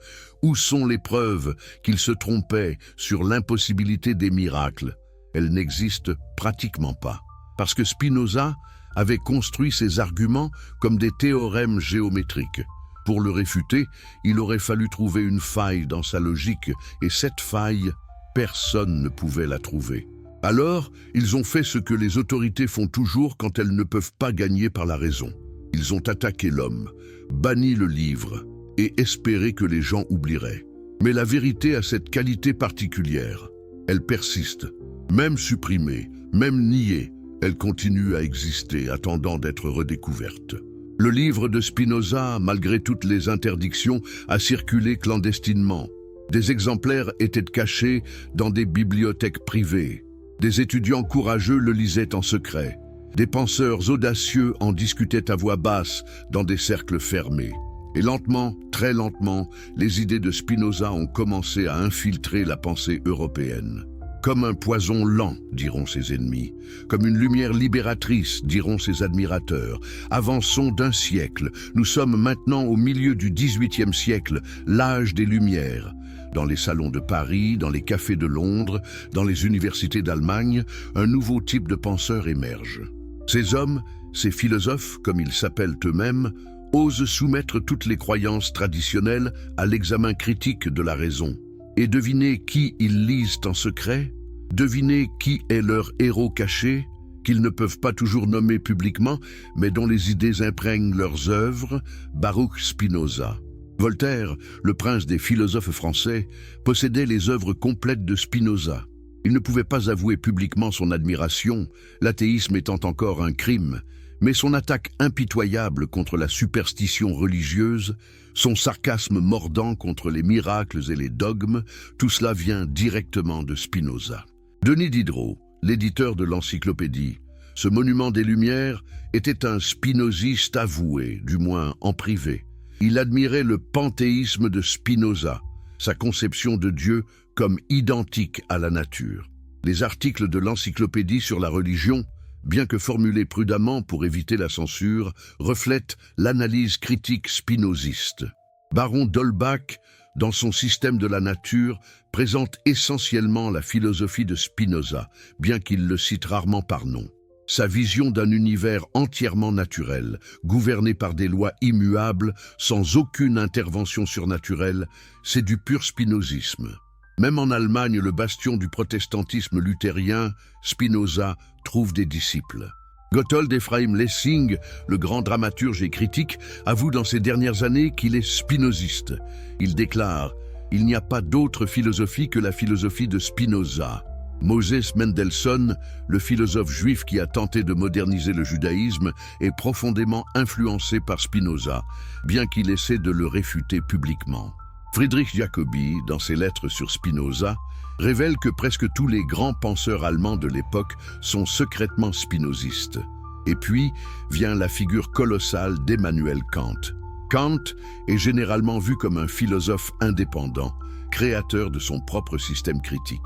Où sont les preuves qu'il se trompait sur l'impossibilité des miracles? Elles n'existent pratiquement pas. Parce que Spinoza avait construit ses arguments comme des théorèmes géométriques. Pour le réfuter, il aurait fallu trouver une faille dans sa logique, et cette faille, personne ne pouvait la trouver. Alors, ils ont fait ce que les autorités font toujours quand elles ne peuvent pas gagner par la raison. Ils ont attaqué l'homme, banni le livre et espéré que les gens oublieraient. Mais la vérité a cette qualité particulière. Elle persiste. Même supprimée, même niée, elle continue à exister, attendant d'être redécouverte. Le livre de Spinoza, malgré toutes les interdictions, a circulé clandestinement. Des exemplaires étaient cachés dans des bibliothèques privées. Des étudiants courageux le lisaient en secret. Des penseurs audacieux en discutaient à voix basse dans des cercles fermés. Et lentement, très lentement, les idées de Spinoza ont commencé à infiltrer la pensée européenne. Comme un poison lent, diront ses ennemis. Comme une lumière libératrice, diront ses admirateurs. Avançons d'un siècle. Nous sommes maintenant au milieu du XVIIIe siècle, l'âge des Lumières. Dans les salons de Paris, dans les cafés de Londres, dans les universités d'Allemagne, un nouveau type de penseur émerge. Ces hommes, ces philosophes, comme ils s'appellent eux-mêmes, osent soumettre toutes les croyances traditionnelles à l'examen critique de la raison. Et devinez qui ils lisent en secret? Devinez qui est leur héros caché, qu'ils ne peuvent pas toujours nommer publiquement, mais dont les idées imprègnent leurs œuvres? Baruch Spinoza. Voltaire, le prince des philosophes français, possédait les œuvres complètes de Spinoza. Il ne pouvait pas avouer publiquement son admiration, l'athéisme étant encore un crime, mais son attaque impitoyable contre la superstition religieuse, son sarcasme mordant contre les miracles et les dogmes, tout cela vient directement de Spinoza. Denis Diderot, l'éditeur de l'Encyclopédie, ce monument des Lumières, était un spinoziste avoué, du moins en privé. Il admirait le panthéisme de Spinoza, sa conception de Dieu comme identique à la nature. Les articles de l'Encyclopédie sur la religion, bien que formulés prudemment pour éviter la censure, reflètent l'analyse critique spinoziste. Baron d'Holbach, dans son système de la nature, présente essentiellement la philosophie de Spinoza, bien qu'il le cite rarement par nom. Sa vision d'un univers entièrement naturel, gouverné par des lois immuables, sans aucune intervention surnaturelle, c'est du pur spinozisme. Même en Allemagne, le bastion du protestantisme luthérien, Spinoza trouve des disciples. Gotthold Ephraim Lessing, le grand dramaturge et critique, avoue dans ses dernières années qu'il est spinoziste. Il déclare « Il n'y a pas d'autre philosophie que la philosophie de Spinoza ». Moses Mendelssohn, le philosophe juif qui a tenté de moderniser le judaïsme, est profondément influencé par Spinoza, bien qu'il essaie de le réfuter publiquement. Friedrich Jacobi, dans ses lettres sur Spinoza, révèle que presque tous les grands penseurs allemands de l'époque sont secrètement spinozistes. Et puis vient la figure colossale d'Emmanuel Kant. Kant est généralement vu comme un philosophe indépendant, créateur de son propre système critique.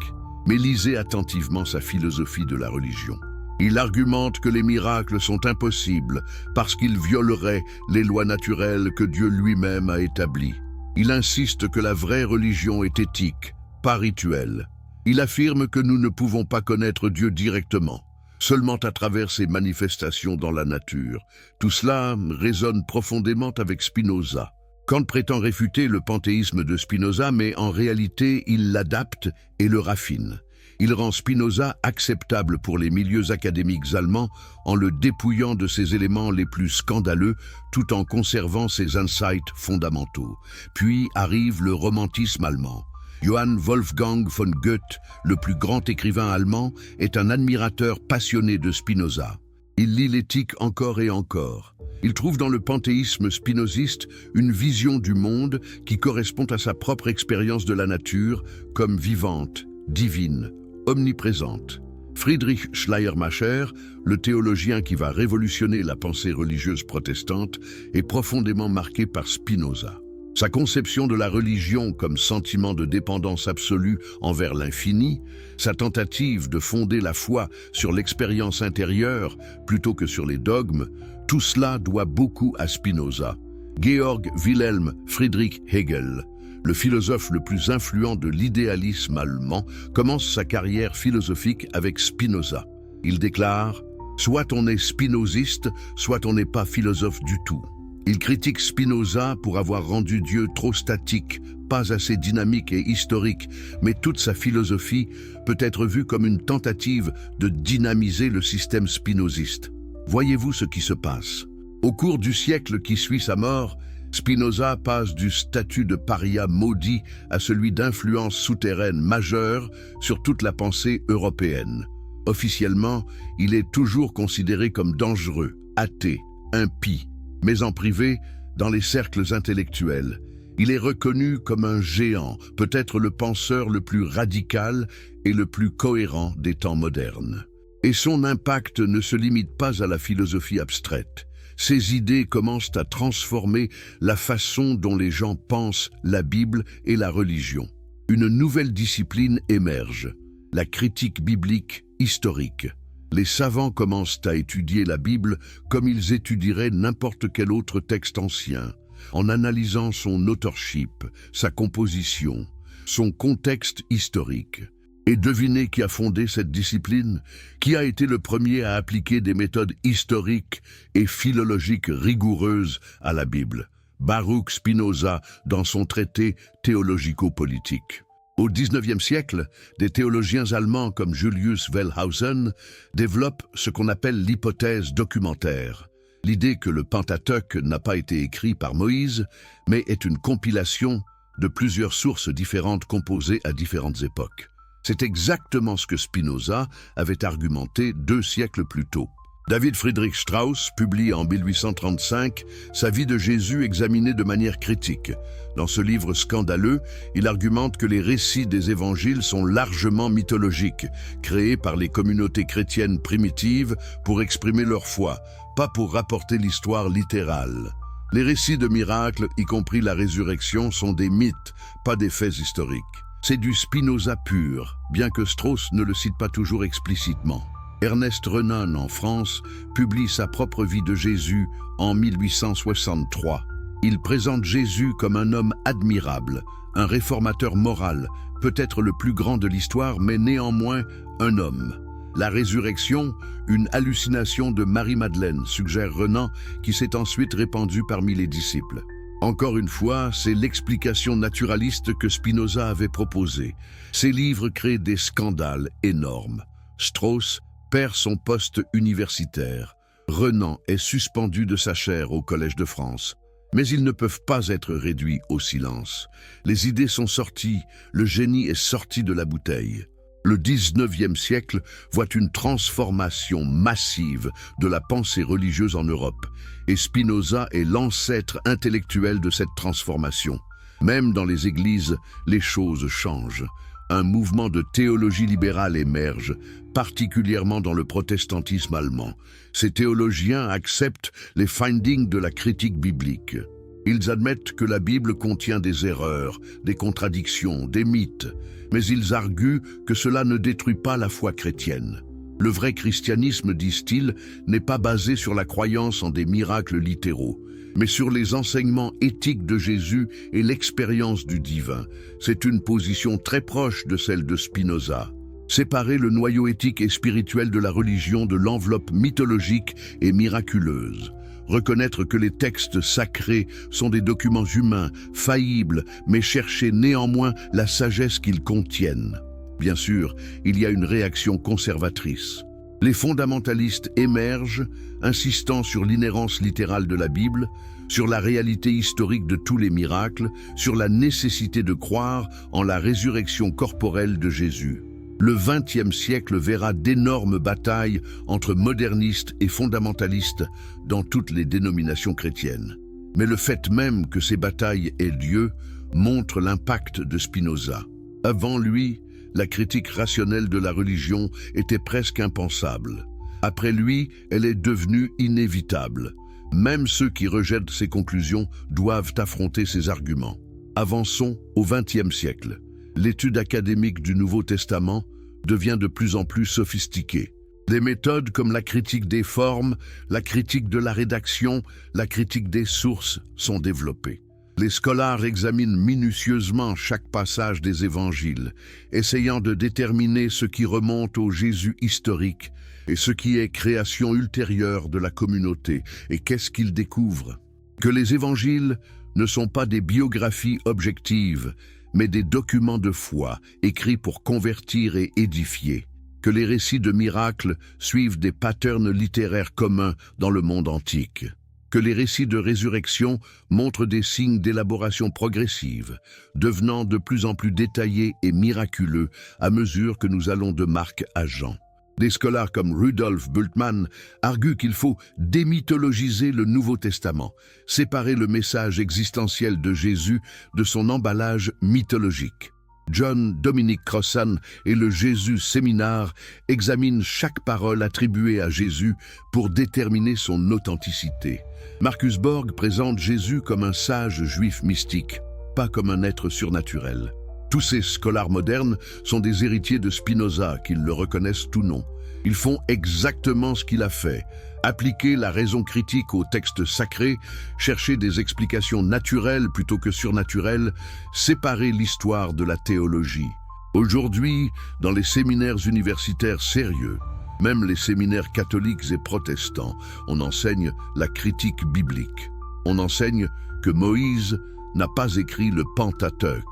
Mais lisez attentivement sa philosophie de la religion. Il argumente que les miracles sont impossibles parce qu'ils violeraient les lois naturelles que Dieu lui-même a établies. Il insiste que la vraie religion est éthique, pas rituelle. Il affirme que nous ne pouvons pas connaître Dieu directement, seulement à travers ses manifestations dans la nature. Tout cela résonne profondément avec Spinoza. Kant prétend réfuter le panthéisme de Spinoza, mais en réalité, il l'adapte et le raffine. Il rend Spinoza acceptable pour les milieux académiques allemands en le dépouillant de ses éléments les plus scandaleux tout en conservant ses insights fondamentaux. Puis arrive le romantisme allemand. Johann Wolfgang von Goethe, le plus grand écrivain allemand, est un admirateur passionné de Spinoza. Il lit l'éthique encore et encore. Il trouve dans le panthéisme spinoziste une vision du monde qui correspond à sa propre expérience de la nature comme vivante, divine, omniprésente. Friedrich Schleiermacher, le théologien qui va révolutionner la pensée religieuse protestante, est profondément marqué par Spinoza. Sa conception de la religion comme sentiment de dépendance absolue envers l'infini, sa tentative de fonder la foi sur l'expérience intérieure plutôt que sur les dogmes, tout cela doit beaucoup à Spinoza. Georg Wilhelm Friedrich Hegel, le philosophe le plus influent de l'idéalisme allemand, commence sa carrière philosophique avec Spinoza. Il déclare « Soit on est spinoziste, soit on n'est pas philosophe du tout ». Il critique Spinoza pour avoir rendu Dieu trop statique, pas assez dynamique et historique, mais toute sa philosophie peut être vue comme une tentative de dynamiser le système spinoziste. Voyez-vous ce qui se passe? Au cours du siècle qui suit sa mort, Spinoza passe du statut de paria maudit à celui d'influence souterraine majeure sur toute la pensée européenne. Officiellement, il est toujours considéré comme dangereux, athée, impie. Mais en privé, dans les cercles intellectuels, il est reconnu comme un géant, peut-être le penseur le plus radical et le plus cohérent des temps modernes. Et son impact ne se limite pas à la philosophie abstraite. Ses idées commencent à transformer la façon dont les gens pensent la Bible et la religion. Une nouvelle discipline émerge, la critique biblique historique. Les savants commencent à étudier la Bible comme ils étudieraient n'importe quel autre texte ancien, en analysant son authorship, sa composition, son contexte historique. Et devinez qui a fondé cette discipline, qui a été le premier à appliquer des méthodes historiques et philologiques rigoureuses à la Bible. Baruch Spinoza dans son traité théologico-politique. Au XIXe siècle, des théologiens allemands comme Julius Wellhausen développent ce qu'on appelle l'hypothèse documentaire. L'idée que le Pentateuque n'a pas été écrit par Moïse, mais est une compilation de plusieurs sources différentes composées à différentes époques. C'est exactement ce que Spinoza avait argumenté 2 siècles plus tôt. David Friedrich Strauss publie en 1835 sa vie de Jésus examinée de manière critique. Dans ce livre scandaleux, il argumente que les récits des évangiles sont largement mythologiques, créés par les communautés chrétiennes primitives pour exprimer leur foi, pas pour rapporter l'histoire littérale. Les récits de miracles, y compris la résurrection, sont des mythes, pas des faits historiques. C'est du Spinoza pur, bien que Strauss ne le cite pas toujours explicitement. Ernest Renan, en France, publie sa propre vie de Jésus en 1863. Il présente Jésus comme un homme admirable, un réformateur moral, peut-être le plus grand de l'histoire, mais néanmoins un homme. La résurrection, une hallucination de Marie-Madeleine, suggère Renan, qui s'est ensuite répandue parmi les disciples. Encore une fois, c'est l'explication naturaliste que Spinoza avait proposée. Ces livres créent des scandales énormes. Strauss perd son poste universitaire. Renan est suspendu de sa chaire au Collège de France. Mais ils ne peuvent pas être réduits au silence. Les idées sont sorties, le génie est sorti de la bouteille. Le XIXe siècle voit une transformation massive de la pensée religieuse en Europe, et Spinoza est l'ancêtre intellectuel de cette transformation. Même dans les églises, les choses changent. Un mouvement de théologie libérale émerge, particulièrement dans le protestantisme allemand. Ces théologiens acceptent les findings de la critique biblique. Ils admettent que la Bible contient des erreurs, des contradictions, des mythes, mais ils arguent que cela ne détruit pas la foi chrétienne. Le vrai christianisme, disent-ils, n'est pas basé sur la croyance en des miracles littéraux, mais sur les enseignements éthiques de Jésus et l'expérience du divin. C'est une position très proche de celle de Spinoza. Séparer le noyau éthique et spirituel de la religion de l'enveloppe mythologique et miraculeuse. Reconnaître que les textes sacrés sont des documents humains, faillibles, mais chercher néanmoins la sagesse qu'ils contiennent. Bien sûr, il y a une réaction conservatrice. Les fondamentalistes émergent, insistant sur l'inhérence littérale de la Bible, sur la réalité historique de tous les miracles, sur la nécessité de croire en la résurrection corporelle de Jésus. Le XXe siècle verra d'énormes batailles entre modernistes et fondamentalistes dans toutes les dénominations chrétiennes. Mais le fait même que ces batailles aient lieu montre l'impact de Spinoza. Avant lui, la critique rationnelle de la religion était presque impensable. Après lui, elle est devenue inévitable. Même ceux qui rejettent ses conclusions doivent affronter ses arguments. Avançons au XXe siècle. L'étude académique du Nouveau Testament devient de plus en plus sophistiquée. Des méthodes comme la critique des formes, la critique de la rédaction, la critique des sources sont développées. Les scolaires examinent minutieusement chaque passage des évangiles, essayant de déterminer ce qui remonte au Jésus historique et ce qui est création ultérieure de la communauté, et qu'est-ce qu'ils découvrent. Que les évangiles ne sont pas des biographies objectives, mais des documents de foi écrits pour convertir et édifier. Que les récits de miracles suivent des patterns littéraires communs dans le monde antique. Que les récits de résurrection montrent des signes d'élaboration progressive, devenant de plus en plus détaillés et miraculeux à mesure que nous allons de Marc à Jean. Des scolaires comme Rudolf Bultmann arguent qu'il faut démythologiser le Nouveau Testament, séparer le message existentiel de Jésus de son emballage mythologique. John Dominic Crossan et le Jésus Séminaire examinent chaque parole attribuée à Jésus pour déterminer son authenticité. Marcus Borg présente Jésus comme un sage juif mystique, pas comme un être surnaturel. Tous ces scolaires modernes sont des héritiers de Spinoza, qu'ils le reconnaissent ou non. Ils font exactement ce qu'il a fait, Appliquer la raison critique aux textes sacrés, chercher des explications naturelles plutôt que surnaturelles, séparer l'histoire de la théologie. Aujourd'hui, dans les séminaires universitaires sérieux, même les séminaires catholiques et protestants, on enseigne la critique biblique. On enseigne que Moïse n'a pas écrit le Pentateuque.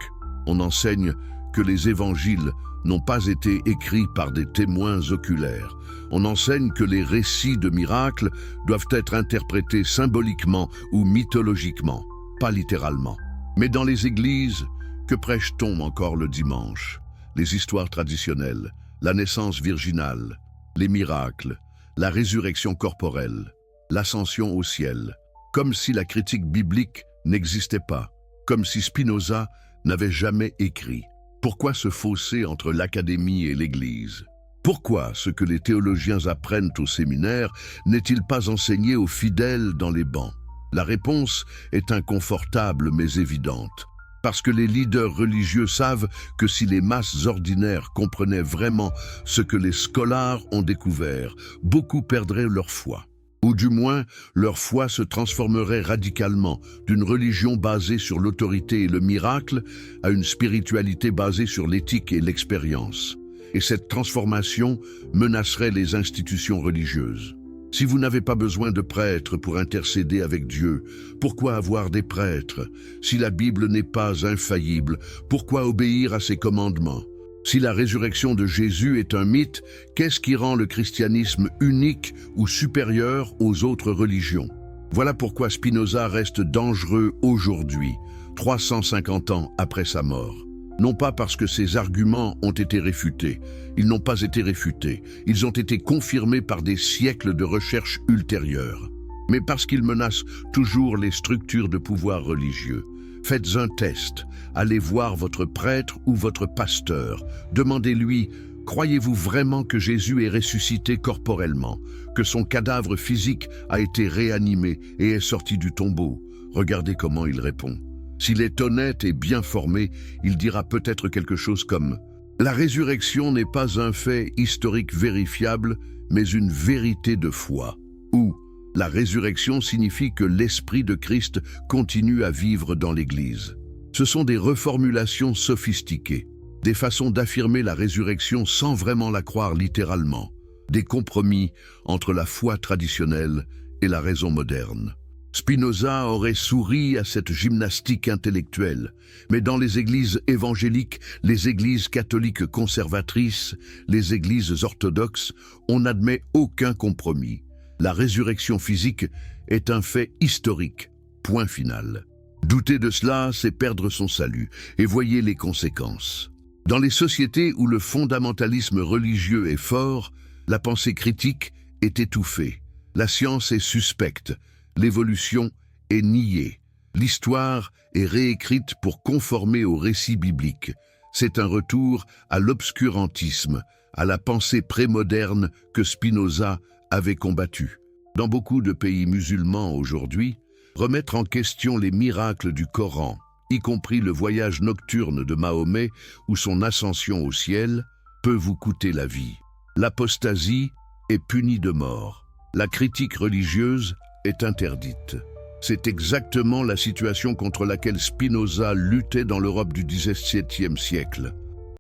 On enseigne que les évangiles n'ont pas été écrits par des témoins oculaires. On enseigne que les récits de miracles doivent être interprétés symboliquement ou mythologiquement, pas littéralement. Mais dans les églises, que prêche-t-on encore le dimanche? Les histoires traditionnelles, la naissance virginale, les miracles, la résurrection corporelle, l'ascension au ciel, comme si la critique biblique n'existait pas, comme si Spinoza n'avait jamais écrit. Pourquoi ce fossé entre l'académie et l'Église? Pourquoi ce que les théologiens apprennent au séminaire n'est-il pas enseigné aux fidèles dans les bancs? La réponse est inconfortable mais évidente. Parce que les leaders religieux savent que si les masses ordinaires comprenaient vraiment ce que les scolaires ont découvert, beaucoup perdraient leur foi. Ou du moins, leur foi se transformerait radicalement d'une religion basée sur l'autorité et le miracle à une spiritualité basée sur l'éthique et l'expérience. Et cette transformation menacerait les institutions religieuses. Si vous n'avez pas besoin de prêtres pour intercéder avec Dieu, pourquoi avoir des prêtres? Si la Bible n'est pas infaillible, pourquoi obéir à ses commandements? Si la résurrection de Jésus est un mythe, qu'est-ce qui rend le christianisme unique ou supérieur aux autres religions? Voilà pourquoi Spinoza reste dangereux aujourd'hui, 350 ans après sa mort. Non pas parce que ses arguments ont été réfutés. Ils n'ont pas été réfutés. Ils ont été confirmés par des siècles de recherche ultérieures. Mais parce qu'ils menacent toujours les structures de pouvoir religieux. Faites un test. Allez voir votre prêtre ou votre pasteur. Demandez-lui, croyez-vous vraiment que Jésus est ressuscité corporellement, que son cadavre physique a été réanimé et est sorti du tombeau? Regardez comment il répond. S'il est honnête et bien formé, il dira peut-être quelque chose comme « La résurrection n'est pas un fait historique vérifiable, mais une vérité de foi. » Ou « La résurrection signifie que l'Esprit de Christ continue à vivre dans l'Église. » Ce sont des reformulations sophistiquées, des façons d'affirmer la résurrection sans vraiment la croire littéralement, des compromis entre la foi traditionnelle et la raison moderne. Spinoza aurait souri à cette gymnastique intellectuelle, mais dans les églises évangéliques, les églises catholiques conservatrices, les églises orthodoxes, on n'admet aucun compromis. La résurrection physique est un fait historique, point final. Douter de cela, c'est perdre son salut, et voyez les conséquences. Dans les sociétés où le fondamentalisme religieux est fort, la pensée critique est étouffée, la science est suspecte, l'évolution est niée. L'histoire est réécrite pour conformer au récit biblique. C'est un retour à l'obscurantisme, à la pensée prémoderne que Spinoza avait combattue. Dans beaucoup de pays musulmans aujourd'hui, remettre en question les miracles du Coran, y compris le voyage nocturne de Mahomet ou son ascension au ciel, peut vous coûter la vie. L'apostasie est punie de mort. La critique religieuse est interdite. C'est exactement la situation contre laquelle Spinoza luttait dans l'Europe du XVIIe siècle.